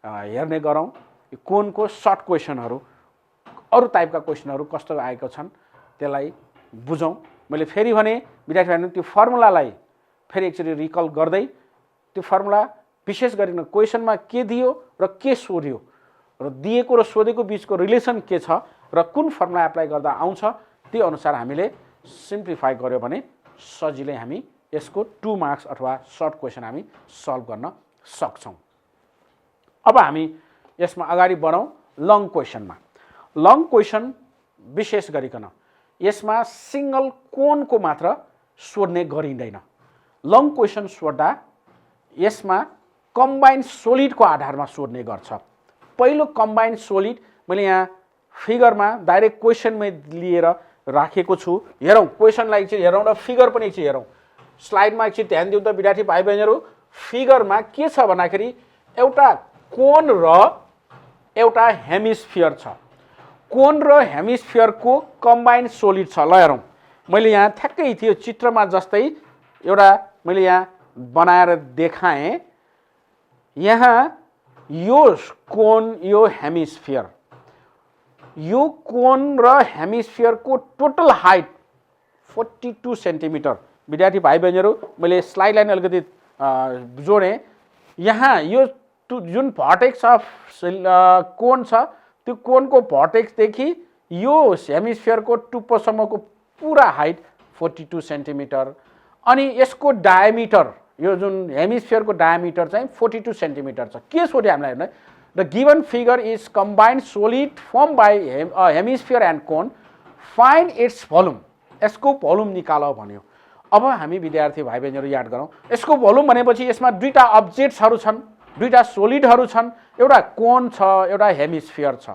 हेर्ने गरौँ। कोनको सर्ट क्वेसनहरू, अरू टाइपका क्वेसनहरू कस्तो आएको छन् त्यसलाई बुझौँ। मैले फेरि भने विद्यार्थी भाइहरु त्यो फर्मुलालाई फेरि एकचोटि रिकल गर्दै त्यो फर्मुला विशेष गरिकन क्वेसनमा के दियो र के सोध्यो र दिएको र सोधेको बीचको रिलेसन के छ र कुन फर्मुला एप्लाई गर्दा आउँछ त्यो अनुसार हामीले सिम्प्लिफाई गर्यो भने सजिलै हामी यसको 2 मार्क्स अथवा सर्ट क्वेसन हामी सल्भ गर्न सक्छौं। अब हामी यसमा अगाडि बढौं लङ क्वेसनमा। लङ क्वेसन विशेष गरिकन यसमा सिंगल कोनको मात्र सोध्ने गरिँदैन। लङ क्वेसन सोध्दा यसमा कम्बाइन्ड सोलिडको आधारमा सोध्ने गर्छ। पहिलो कम्बाइन्ड सोलिड मैले यहाँ फिगरमा डाइरेक्ट क्वेसनमै लिएर राखेको छु। हेरौं, क्वेसनलाई चाहिँ हेरौं र फिगर पनि चाहिँ हेरौं। स्लाइडमा एकछिन ध्यान दिउँ त विद्यार्थी भाइ बहिनीहरु, फिगरमा के छ भन्दाखेरि एउटा कोन र एउटा हेमिस्फियर छ। कोन र हेमिस्फियरको कम्बाइन्ड सोलिड छ। ल हेरौं, मैले यहाँ ठ्याक्कै थियो चित्रमा जस्तै एउटा मैले यहाँ बनाएर देखाएँ। यहाँ यो कोन, यो हेमिस्फियर, यो कोन र हेमिस्फियरको टोटल हाइट 42 सेन्टिमिटर। विद्यार्थी भाइ बहिनीहरु, मैले स्लाइडलाई अलिकति जोडेँ। यहाँ यो जुन भर्टेक्स अफ कोन छ त्यो कोनको भर्टेक्सदेखि यो हेमिस्फियरको टुप्पोसम्मको पुरा हाइट 42 सेन्टिमिटर। अनि यसको डायमिटर, यो जुन हेमिस्फियरको डायमिटर चाहिँ 42 सेन्टिमिटर छ। के सोधे हामीलाई हेर्नु, the given figure is combined solid form by hemisphere and cone, find it's volume. यसको भोल्युम निकाल भन्यो। अब हामी विद्यार्थी भाइ बहिनीहरु याद गरौँ। यसको भोल्युम भनेपछि यसमा दुईटा अब्जेक्ट्सहरु छन्, दुईटा सोलिडहरु छन्, एउटा कोन छ, एउटा हेमिस्फियर छ।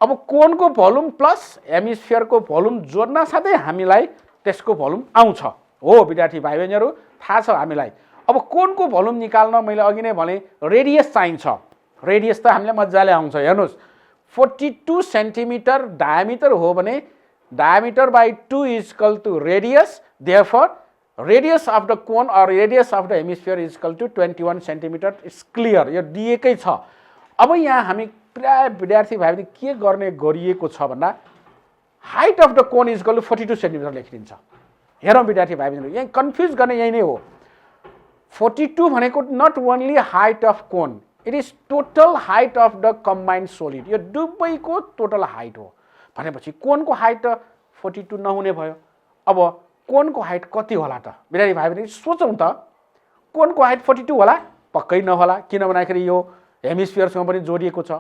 अब कोनको भोल्युम प्लस हेमिस्फियरको भोल्युम जोड्न साथै हामीलाई त्यसको भोल्युम आउँछ। हो विद्यार्थी भाइ बहिनीहरु, थाहा छ हामीलाई। अब कोनको भोल्युम निकाल्न मैले अघि नै भने रेडियस चाहिन्छ। रेडियस त हामीलाई मजाले आउँछ। हेर्नुस्, 42 सेन्टिमिटर डायमिटर हो भने diameter by 2 is equal to radius. Therefore, radius of the cone or radius of the hemisphere is equal to 21 centimeter. It's clear. यो दिएकै छ। अब यहाँ हामी प्राय विद्यार्थी भाइले के गर्ने गरिएको छ भन्दा height of the cone is equal to 42 centimetre लेखिदिन्छ। हेरौँ विद्यार्थी भाइले, यहाँ कन्फ्युज गर्ने यही नै हो। 42 भनेको not only height of cone, it is total height of the combined solid. यो दुवैको टोटल हाइट हो भनेपछि कोनको हाइट 42 नहुने भयो। अब कोनको हाइट कति होला त विद्यार्थी भाइ बहिनी सोचौं त। कोनको हाइट 42 होला? पक्कै नहोला, किन भन्दाखेरि यो हेमिस्फियरसँग पनि जोडिएको छ।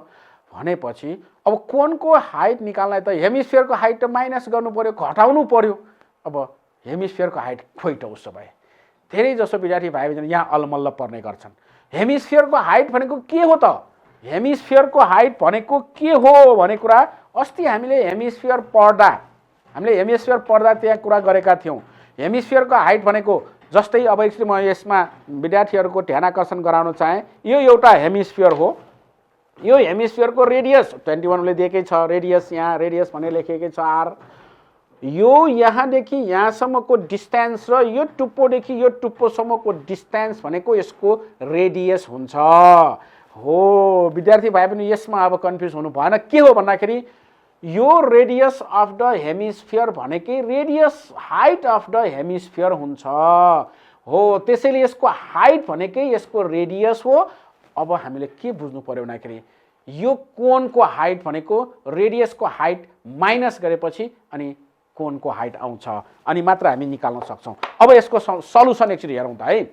भनेपछि अब कोनको हाइट निकाल्नलाई त हेमिस्फियरको हाइट त माइनस गर्नु पर्यो, घटाउनु पर्यो। अब हेमिस्फियरको हाइट खोइ त उसो भए। धेरै जसो विद्यार्थी भाइ बहिनी यहाँ अलमल्ल पर्ने गर्छन्। हेमिस्फियरको हाइट भनेको के हो त? हेमिस्फियरको हाइट भनेको के हो भन्ने कुरा अस्ति हामीले हेमिस्फियर पढ्दा त्यहाँ कुरा गरेका थियौं। हेमिस्फियरको हाइट भनेको जस्तै अब एकचोटि म यसमा विद्यार्थीहरुको ध्यान आकर्षण गराउन चाहे। यो एउटा हेमिस्फियर हो। यो हेमिस्फियरको रेडियस 21 ले दिएकै छ। रेडियस यहाँ रेडियस भने लेखेकै छ r। यो यहाँदेखि यहाँसम्मको डिस्टेन्स र यो टुप्पोदेखि यो टुप्पोसम्मको डिस्टेन्स भनेको यसको रेडियस हुन्छ। हो विद्यार्थी भाइ पनि यसमा अब कन्फ्युज हुनु भएन। के हो भन्दाखेरि यो रेडियस अफ द हेमिस्फियर भनेकै radius height of the hemisphere हुन्छ। हो त्यसैले यसको हाइट भनेकै यसको रेडियस हो। अब हामीले के बुझ्नु पर्यो भन्दाखेरि यो कोनको हाइट भनेको रेडियसको हाइट माइनस गरेपछि अनि कोनको हाइट आउँछ अनि मात्र हामी निकाल्न सक्छौँ। अब यसको सल्युसन एकचोटि हेरौँ त है।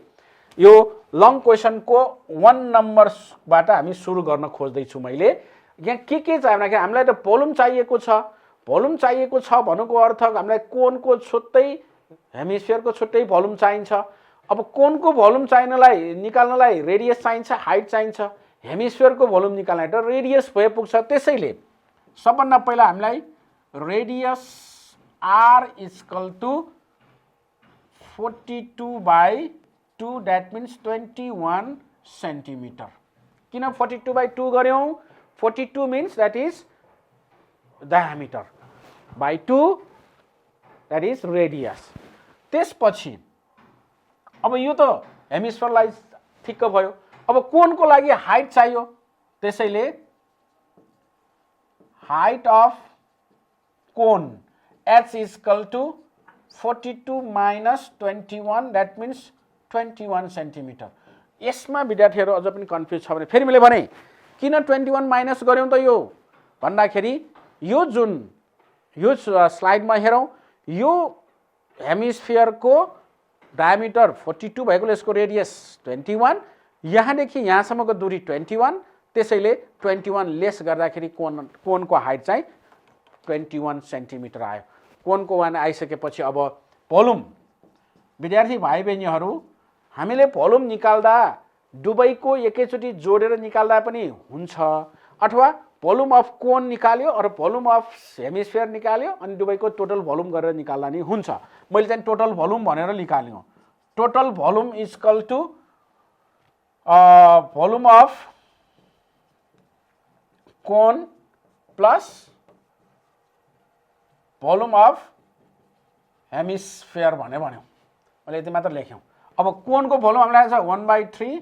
यो लङ क्वेसनको 1 नम्बरबाट हामी सुरु गर्न खोज्दैछु। मैले यहाँ के चाहियो भन्दाखेरि हामीलाई त भोल्युम चाहिएको छ। भोल्युम चाहिएको छ भन्नुको अर्थ हामीलाई कोनको छुट्टै हेमिस्फियरको छुट्टै भोल्युम चाहिन्छ। अब कोनको भोल्युम चाहिनलाई निकाल्नलाई रेडियस चाहिन्छ, हाइट चाहिन्छ। हेमिस्फियरको भोल्युम निकाल्न त रेडियस भए पुग्छ। त्यसैले सबभन्दा पहिला हामीलाई radius r equal to 42/2 that means 21 centimetre. किन 42/2 गर्यौँ? 42 means that is diameter by 2 that is radius. त्यसपछि अब यो त हेमिस्फियरलाई ठिक्क भयो। अब कोनको लागि हाइट चाहियो। त्यसैले height of cone h equal to 42 minus 21 that means 21 centimetre. यसमा विद्यार्थीहरू अझ पनि कन्फ्युज छ भने फेरि मैले भने किन 21 माइनस गर्यौँ त यो भन्दाखेरि यो जुन यो स्लाइडमा हेरौँ, यो हेमिस्फियरको डायमिटर 42 भएकोले यसको रेडियस 21, यहाँदेखि यहाँसम्मको दूरी 21। त्यसैले 21 लेस गर्दाखेरि कोनको हाइट चाहिँ 21 सेन्टिमिटर आयो। कोनको वान आइसकेपछि अब भोल्युम। विद्यार्थी भाइ बहिनीहरू, हामीले भोल्युम निकाल्दा दुवैको एकैचोटि जोडेर निकाल्दा पनि हुन्छ, अथवा भोल्युम अफ कोन निकाल्यो र भोल्युम अफ हेमिस्फियर निकाल्यो अनि दुवैको टोटल भोल्युम गरेर निकाल्दा नि हुन्छ। मैले चाहिँ टोटल भोल्युम भनेर निकाल्यो। Total volume equal to volume of cone plus volume of hemisphere भन्यो। मैले यति मात्र लेख्यौँ। अब कोनको भोल्युम हामीलाई छ 1/3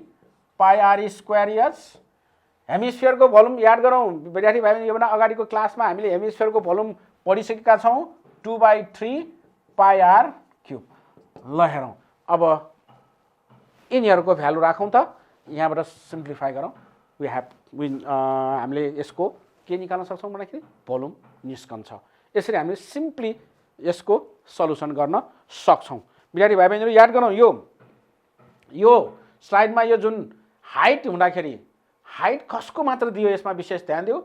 पाई r स्क्वायर h। हेमिस्फियरको भोल्युम याद गरौँ विद्यार्थी भाइ बहिनी, योभन्दा अगाडिको क्लासमा हामीले हेमिस्फियरको भोल्युम पढिसकेका छौँ 2/3 पाई r क्युब। ल हेरौँ अब यिनीहरूको भ्यालु राखौँ त। यहाँबाट सिम्प्लिफाई गरौँ। हामीले यसको के निकाल्न सक्छौँ भन्दाखेरि भोल्युम निस्कन्छ। यसरी हामीले सिम्पली यसको सल्युसन गर्न सक्छौँ। विद्यार्थी भाइ बहिनीहरू याद गरौँ, यो स्लाइडमा यो जुन हाइट हुँदाखेरि हाइट कसको मात्र दियो यसमा विशेष ध्यान दियो।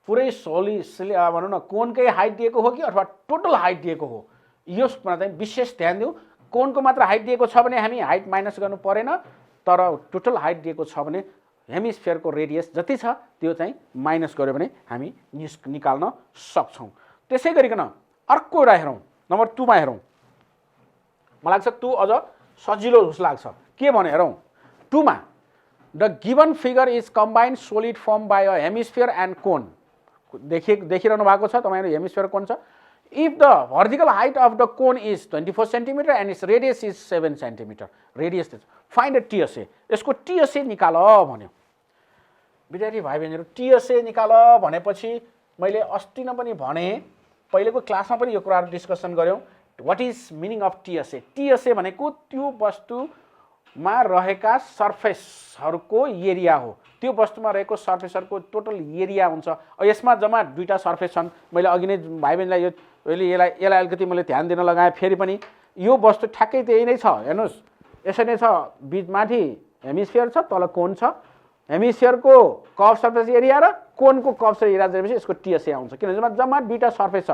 पुरै भनौँ न कोनकै हाइट दिएको हो कि अथवा टोटल हाइट दिएको हो, यसमा चाहिँ विशेष ध्यान दियो। कोनको मात्र हाइट दिएको छ भने हामी हाइट माइनस गर्नु परेन, तर टोटल हाइट दिएको छ भने हेमिस्फियरको रेडियस जति छ त्यो चाहिँ माइनस गर्यो भने हामी निकाल्न सक्छौँ। त्यसै गरिकन अर्को एउटा हेरौँ, नम्बर 2 मा हेरौँ। मलाई लाग्छ 2 अझ सजिलो जस्तो लाग्छ। के भने हेरौँ 2 मा the given figure is combined solid form by a hemisphere and cone. देखिरहनु भएको छ तपाईँहरू, हेमिस्फियर कोन छ। If the vertical height of the cone is 24 centimetre and its radius is 7 centimetre. Radius find the TSA. यसको TSA निकाल भन्यो। विद्यार्थी भाइ बहिनीहरू, टीएसए निकाल भनेपछि मैले अस्ति नै पनि भने, पहिलेको क्लासमा पनि यो कुराहरू डिस्कसन गऱ्यौँ। What is meaning of TSA? TSA भनेको त्यो वस्तुमा रहेका सर्फेसहरूको एरिया हो। त्यो वस्तुमा रहेको सर्फेसहरूको टोटल एरिया हुन्छ। यसमा जम्मा दुईटा सर्फेस छन्। मैले अघि नै भाइ बहिनीलाई यसलाई अलिकति मैले ध्यान दिन लगाएँ। फेरि पनि यो वस्तु ठ्याक्कै त्यही नै छ। हेर्नुहोस्, यसरी नै छ। बीच माथि हेमिस्फियर छ, तल कोन छ। हेमिस्फियरको कर्भ सर्फेस एरिया र कोनको कर्भ सर्फेस एरिया दिएपछि यसको टीएसए आउँछ। किनभने जम्मा दुईटा सर्फेस छ।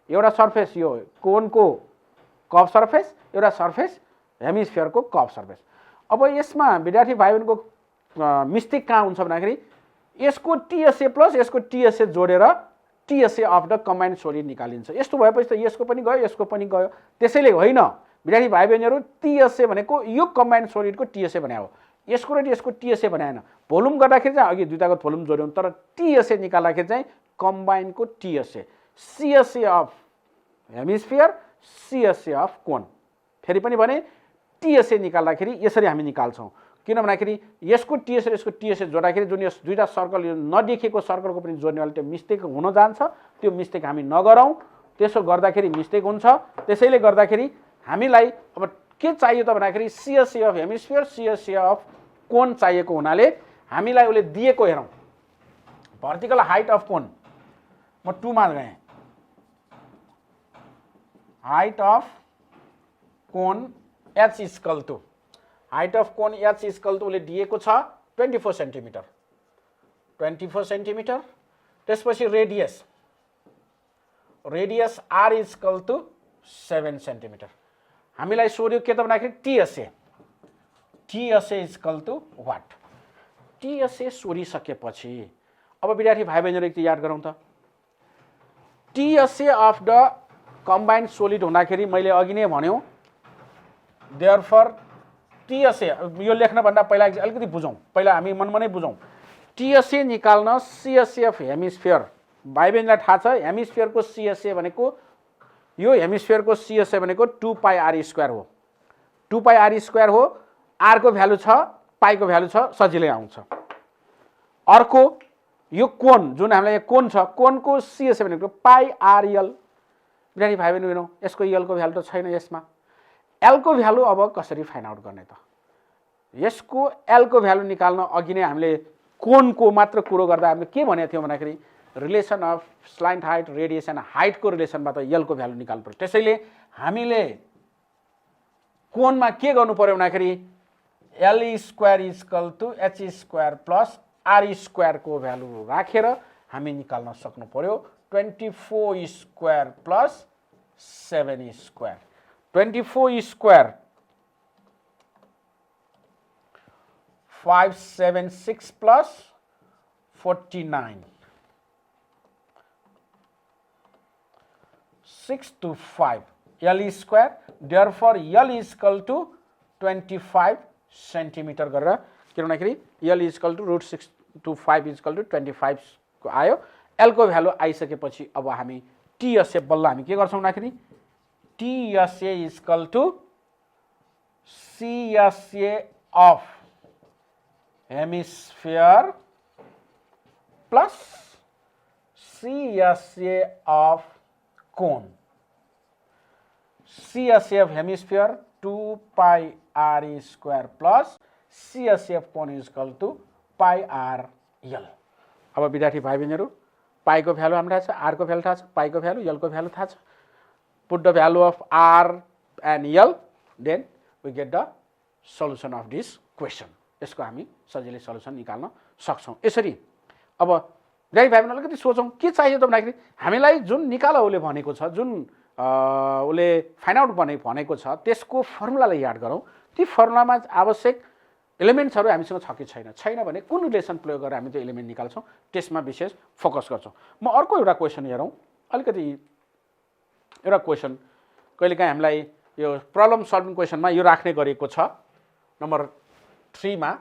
एउटा सर्फेस यो कोनको कर्भ सर्फेस, एउटा सर्फेस हेमिस्फियरको कर्भ सर्फेस। अब यसमा विद्यार्थी भाइ बहिनीको मिस्टेक कहाँ हुन्छ भन्दाखेरि यसको टीएसए प्लस यसको टीएसए जोडेर TSA of the combined solid निकालिन्छ। यस्तो भएपछि त यसको पनि गयो, यसको पनि गयो। त्यसैले होइन विद्यार्थी भाइ बहिनीहरू, टीएसए भनेको यो कम्बाइन्ड सोलिडको टीएसए भने हो। यसको र यसको टीएसए बनाएन। भोल्युम गर्दाखेरि चाहिँ अघि दुईटाको भोल्युम जोड्यौँ, तर टीएसए निकाल्दाखेरि चाहिँ कम्बाइन्डको TSA, CSA of hemisphere, CSA of cone. फेरि पनि भने टीएसए निकाल्दाखेरि यसरी हामी निकाल्छौँ। किन भन्दाखेरि यसको टीएसए र यसको टीएसए जोड्दाखेरि जुन यस दुईटा सर्कल, यो नदेखेको सर्कलको पनि जोड्नेवाला त्यो मिस्टेक हुन जान्छ। त्यो मिस्टेक हामी नगरौँ। त्यसो गर्दाखेरि मिस्टेक हुन्छ। त्यसैले गर्दाखेरि हामीलाई अब के चाहियो त भन्दाखेरि CSA of hemisphere, CSA of cone चाहिएको हुनाले हामीलाई उसले दिएको हेरौँ। भर्टिकल हाइट अफ कोन, म 2 मा गएँ। Height of cone h equal to height of cone h equal to उसले दिएको छ 24 सेन्टिमिटर 24 सेन्टिमिटर। त्यसपछि radius r equal to 7 centimetre. हामीलाई सोध्यो के त भन्दाखेरि TSA equal to what. TSA सोधिसकेपछि अब विद्यार्थी भाइ बहिनीहरु एकचोटि याद गरौँ त। TSA of the combined solid हुँदाखेरि मैले अघि नै भन्यो देयरफोर TSA यो लेख्न भन्दा पहिला अलिकति बुझौँ, पहिला हामी मनमनै बुझौँ। TSA निकाल्न CSA अफ हेमिस्फियर भाइ बहिनीलाई थाहा छ हेमिस्फियरको CSA भनेको यो हेमिस्फियरको CSA भनेको 2 पाई r स्क्वायर हो। 2 पाई r स्क्वायर हो। r को भ्यालु छ, पाई को भ्यालु छ, सजिलै आउँछ। अर्को यो कोण जुन हामीलाई कोण छ कोणको CSA भनेको पाई RL। विद्यार्थी भाइ बहिनी हेरौँ यसको l को भ्यालु त छैन यसमा। l को भ्यालु अब कसरी फाइन्ड आउट गर्ने त? यसको l को भ्यालु निकाल्न अघि नै हामीले कोणको मात्र कुरो गर्दा हामीले के भनेको थियौँ भन्दाखेरि relation of slant height radius and हाइटको रिलेसनबाट l को भ्यालु निकाल्नु पर्यो। त्यसैले हामीले कोणमा के गर्नु पर्यो भन्दाखेरि l square equal to h square plus r square को भ्यालु राखेर हामी निकाल्न सक्नु पर्यो 24 square plus 7 square. 24 square 576 plus 49 6 to 5 l square therefore l equal to 25 centimetre गरेर के भन्दाखेरि l equal to √6 to 5 equal to 25 को आयो। l को भ्यालु आइसकेपछि अब हामी TSA बल्ल हामी के गर्छौँ भन्दाखेरि TSA equal to CSA of hemisphere plus CSA of cone. CSA of hemisphere 2 pi r square plus CSA of cone equal to pi RL। अब विद्यार्थी भाइ बहिनीहरु पाई को भ्यालु हामीलाई थाहा छ, r को भ्यालु थाहा छ, पाई को भ्यालु, l को भ्यालु थाहा छ। Put the value of r and l then we get the solution of this question. यसको हामी सजिलै सल्युसन निकाल्न सक्छौं। यसरी अब विद्यार्थी भाइ बहिनीहरु अलिकति सोचौं के चाहियो त भन्दाखेरि हामीलाई जुन निकाल उले भनेको छ जुन उले फाइन्ड आउट भनेको छ त्यसको फर्मुलालाई याद गरौँ। ती फर्मुलामा आवश्यक एलिमेन्ट्सहरु हामीसँग छ कि छैन भने कुन रिलेसन प्रयोग गरेर हामी त्यो एलिमेन्ट निकाल्छौं त्यसमा विशेष फोकस गर्छौं। म अर्को एउटा क्वेशन हेरौं। अलिकति एउटा क्वेशन कहिलेकाहीँ हामीलाई यो प्रब्लम सल्भिङ क्वेशनमा यो राख्ने गरेको छ नम्बर 3 मा।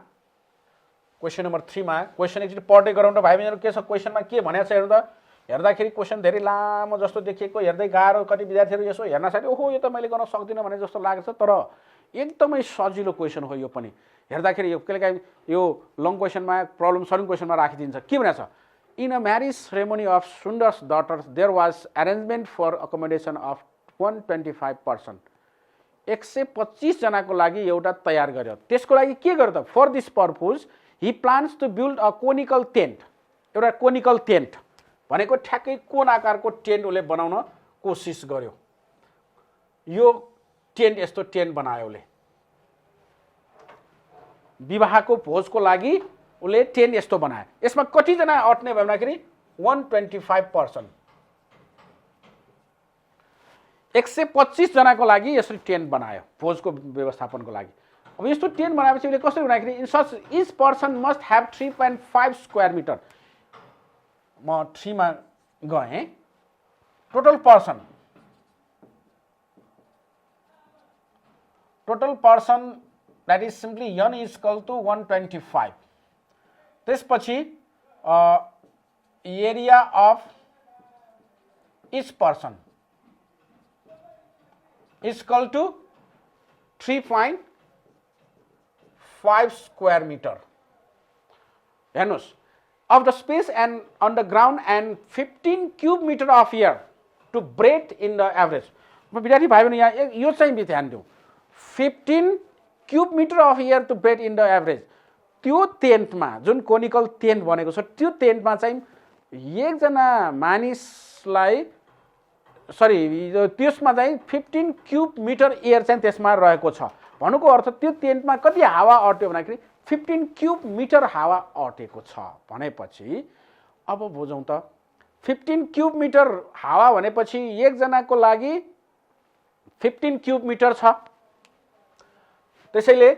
क्वेशन नम्बर 3 मा क्वेशन एकचोटि पढ्दै गरौँ त भाइ बहिनीहरु के छ क्वेशनमा के भनेको छ हेर्नु त। हेर्दाखेरि क्वेशन धेरै लामो जस्तो देखिएको, हेर्दै गाह्रो, कति विद्यार्थीहरु यसो हेर्न साथै ओहो यो त मैले गर्न सक्दिन भने जस्तो लाग्छ, तर एकदमै सजिलो क्वेशन हो यो पनि। हेर्दाखेरि यो कहिलेकाहीँ यो लङ क्वेशनमा प्रब्लम सल्भिङ क्वेशनमा राखिदिन्छ। के भनेको छ? In a marriage ceremony of Sundar's daughters there was arrangement for accommodation of 125 person. 125 जनाको लागि एउटा तयार गर्यो। त्यसको लागि के गर्यो त? For this purpose he plans to build a conical tent. एउटा कोनिकल टेन्ट भनेको ठ्याक्कै कोन आकारको टेन्ट उले बनाउन कोसिस गर्यो। यो टेन्ट यस्तो टेन्ट बनायो उले। विवाहको भोजको लागि उले टेन्ट यस्तो बनायो। यसमा कति जना अट्ने भयो भन्दाखेरि 125 पर्सन। 125 जनाको लागि यसरी टेन्ट बनायो भोजको व्यवस्थापनको लागि। अब यस्तो टेन्ट बनाएपछि उले कसरी बनाएकी in such each person must have 3.5 square metre. म 3 मा गए। Total person that is simply n is equal to 125. त्यसपछि area of each person is equal to 3.5 square meter. हेर्नुस् of the space and on the ground and 15 cube meter of air to breathe in the average. विद्यार्थी भाइ बहिनी यहाँ यो चाहिँ ध्यान दिउँ। 15 cube metre of air to breathe in the average. त्यो टेन्टमा जुन कोनिकल टेन्ट बनेको छ त्यो टेन्टमा चाहिँ एकजना मानिसलाई सरी त्यसमा चाहिँ 15 क्युब मिटर एयर चाहिँ त्यसमा रहेको छ। भन्नुको अर्थ त्यो टेन्टमा कति हावा अट्यो भन्दाखेरि 15 क्युब मिटर हावा अटेको छ भनेपछि अब बुझौँ त 15 क्युब मिटर हावा भनेपछि एकजनाको लागि 15 क्युब मिटर छ। त्यसैले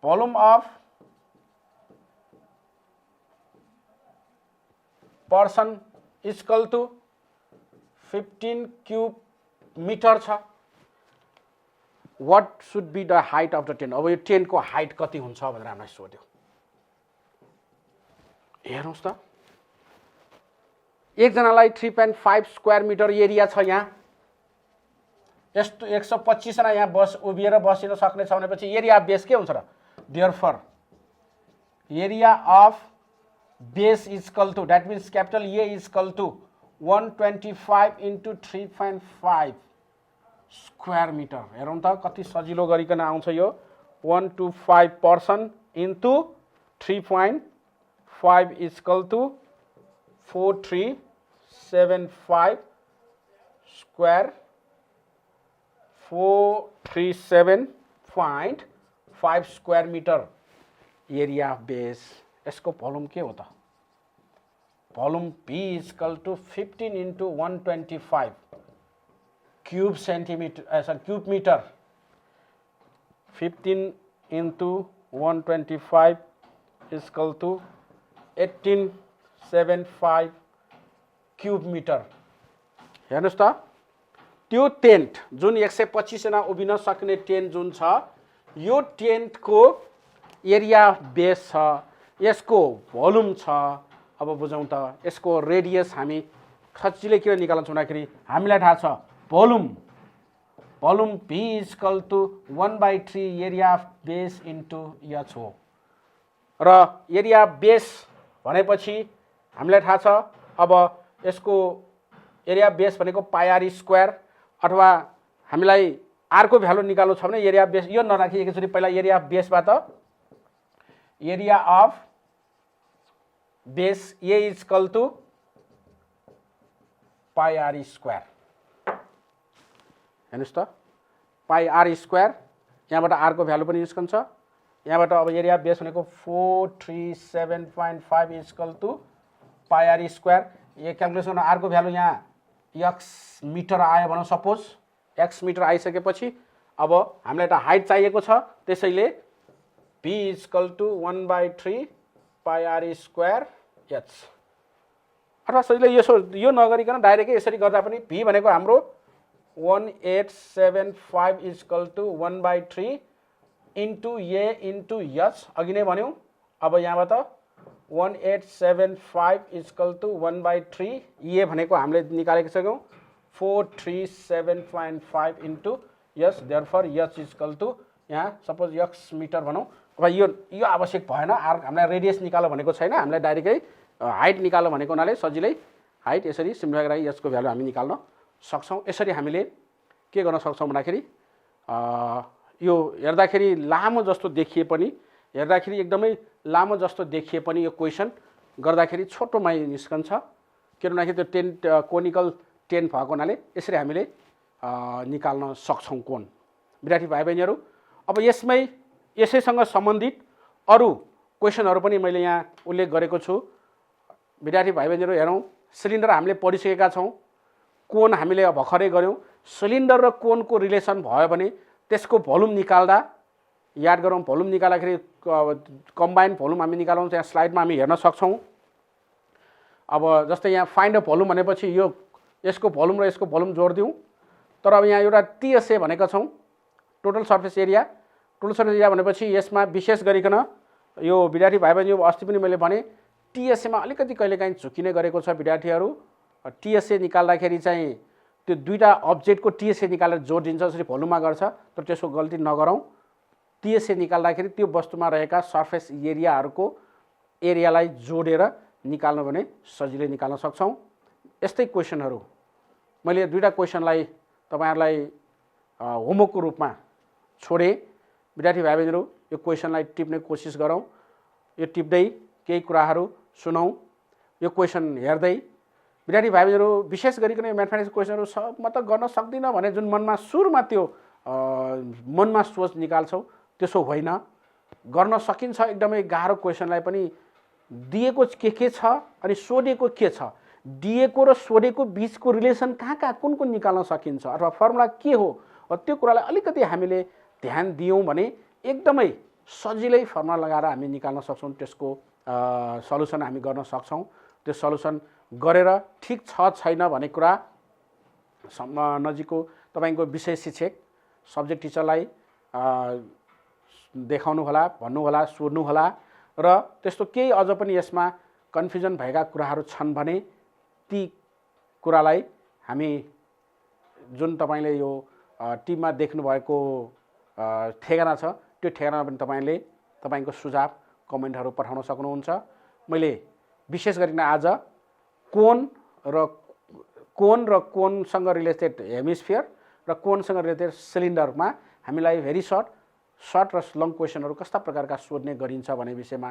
volume of person equal to 15 cube metre छ। What should be the height of the tent. अब यो टेन्टको हाइट कति हुन्छ भनेर हामीलाई सोध्यो। हेर्नुहोस् त एकजनालाई 3.5 स्क्वायर मिटर एरिया छ। यहाँ यस्तो 125 जना यहाँ उभिएर बसिन सक्ने छ भनेपछि एरिया अफ बेस के हुन्छ र? Therefore area of base equal to that means capital A equal to 125 into 3.5 square metre. हेरौँ त कति सजिलो गरिकन आउँछ यो। 125 person into 3.5 equal to 4375 square 437.5 square metre area of base. यसको भोल्युम के हो त? Volume P equal to 15 into 125 cube centimetre cube metre. 15 into 125 equal to 1875 cube metre. हेर्नुहोस् त त्यो टेन्ट जुन 125 जना उभिन सक्ने टेन्ट जुन छ यो टेन्टको एरिया बेस छ, यसको भोल्युम छ। अब बुझौँ त यसको रेडियस हामी सजिलै किन निकाल्छौँ भन्दाखेरि हामीलाई थाहा छ volume P equal to 1/3 area of base into h हो। र एरिया बेस भनेपछि हामीलाई थाहा छ अब यसको एरिया बेस भनेको पाई स्क्वायर अथवा हामीलाई आरको भ्यालु निकाल्नु छ भने एरिया बेस यो नराखी एकचोटि पहिला एरिया अफ बेसबाट area of base A equal to pi are square. हेर्नुहोस् त पाई आर स्क्वायर यहाँबाट आरको भ्यालु पनि निस्कन्छ। यहाँबाट अब एरिया बेस भनेको 437.5 equal to pi are square. यो क्यालकुलेसन गर्न आरको भ्यालु यहाँ एक्स मिटर आयो भनौँ सपोज एक्स मिटर आइसकेपछि अब हामीलाई त हाइट चाहिएको छ। त्यसैले P equal to 1/3 pi are square h. अथवा सजिलै यो नगरिकन डाइरेक्टै यसरी गर्दा पनि P भनेको हाम्रो 1875 equal to 1/3 into A into h अघि नै भन्यौँ। अब यहाँबाट 1875 इक्वल टु 1/3 ए भनेको हामीले निकालेको छौँ 437.5 into h. Therefore h equal to यहाँ सपोज एक्स मिटर भनौँ। अब यो आवश्यक भएन, आर हामीलाई रेडियस निकाल्नु भनेको छैन, हामीलाई डाइरेक्टै हाइट निकाल्नु भनेको हुनाले सजिलै हाइट यसरी सिम्प्लिफाई गराइ एचको भ्यालु हामी निकाल्न सक्छौँ। यसरी हामीले के गर्न सक्छौँ भन्दाखेरि यो हेर्दाखेरि लामो जस्तो देखिए पनि एकदमै लामो जस्तो देखिए पनि यो क्वेसन गर्दाखेरि छोटोमै निस्कन्छ। किन भन्दाखेरि त्यो टेन्ट कोनिकल टेन्ट भएको हुनाले यसरी हामीले निकाल्न सक्छौँ कोण। विद्यार्थी भाइ बहिनीहरू अब यसैसँग सम्बन्धित अरू क्वेसनहरू पनि मैले यहाँ उल्लेख गरेको छु। विद्यार्थी भाइ बहिनीहरू हेरौँ, सिलिन्डर हामीले पढिसकेका छौँ, कोण हामीले भर्खरै गऱ्यौँ। सिलिन्डर र कोणको रिलेसन भयो भने त्यसको भोल्युम निकाल्दा याद गरौँ, भोल्युम निकाल्दाखेरि कम्बाइन्ड भोल्युम हामी निकालौँ, त्यहाँ स्लाइडमा हामी हेर्न सक्छौँ। अब जस्तै यहाँ फाइन्ड अ भोल्युम भनेपछि यसको भोल्युम र यसको भोल्युम जोडिदिउँ। तर अब यहाँ एउटा टीएसए भनेका छौँ, total surface area. Total surface area भनेपछि यसमा विशेष गरिकन यो विद्यार्थी भाइ बहिनी अस्ति पनि मैले भने टीएसएमा अलिकति कहिलेकाहीँ झुकिने गरेको छ विद्यार्थीहरू। टीएसए निकाल्दाखेरि चाहिँ त्यो दुईटा अब्जेक्टको टीएसए निकालेर जोडिदिन्छ, जसरी भोल्युममा गर्छ, तर त्यसको गल्ती नगरौँ। टीएसए निकाल्दाखेरि त्यो वस्तुमा रहेका सर्फेस एरियाहरूको एरियालाई जोडेर निकाल्नु भने सजिलै निकाल्न सक्छौँ। यस्तै क्वेसनहरू मैले दुईटा क्वेसनलाई तपाईहरुलाई होमवर्कको रूपमा छोडे। विद्यार्थी भाइ बहिनीहरू यो क्वेसनलाई टिप्ने कोसिस गरौँ, यो टिप्दै केही कुराहरू सुनौँ, यो क्वेसन हेर्दै विद्यार्थी भाइहरू विशेष गरिकन यो म्याथमेटिक्स क्वेसनहरू म त गर्न सक्दिनँ भने जुन मनमा सुरुमा त्यो मनमा सोच निकाल्छौ त्यसो होइन। गर्न सकिन्छ। एकदमै गाह्रो क्वेसनलाई पनि दिएको के छ अनि सोधेको के छ, दिएको र सोधेको बिचको रिलेसन कहाँ कुन निकाल्न सकिन्छ अथवा फर्मुला के हो, त्यो कुरालाई अलिकति हामीले ध्यान दियौँ भने एकदमै सजिलै फर्मुला लगाएर हामी निकाल्न सक्छौँ। त्यसको सल्युसन हामी गर्न सक्छौँ। त्यो सल्युसन गरेर ठिक छ छैन भन्ने कुरा नजिकको तपाईँको विषय शिक्षक सब्जेक्ट टिचरलाई देखाउनु होला, भन्नु होला, सोध्नु होला। र त्यस्तो केही अझ पनि यसमा कन्फ्युजन भएका कुराहरू छन् भने ती कुरालाई हामी जुन तपाईँले यो टिममा देख्नुभएको ठेगाना छ त्यो ठेगानामा पनि तपाईँले तपाईँको सुझाव कमेन्टहरू पठाउन सक्नुहुन्छ। मैले विशेष गरिकन आज कोन र कोनसँग रिलेटेड हेमिस्फियर र कोनसँग रिलेटेड सिलिन्डरमा हामीलाई भेरी सर्ट र लङ क्वेसनहरू कस्ता प्रकारका सोध्ने गरिन्छ भन्ने विषयमा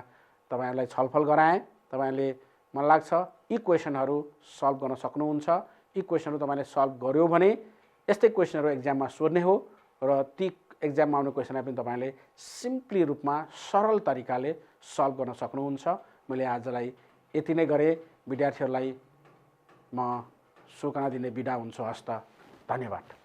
तपाईँहरूलाई छलफल गराएँ। तपाईँहरूले मलाई लाग्छ यी क्वेसनहरू सल्भ गर्न सक्नुहुन्छ। यी क्वेसनहरू तपाईँले सल्भ गर्यो भने यस्तै क्वेसनहरू एक्जाममा सोध्ने हो र ती एक्जाममा आउने क्वेसनलाई पनि तपाईँले सिम्पली रूपमा सरल तरिकाले सल्भ गर्न सक्नुहुन्छ। मैले आजलाई यति नै गरेँ। विद्यार्थीहरूलाई म शुभकामना दिने बिदा हुन्छु। हस्त। धन्यवाद।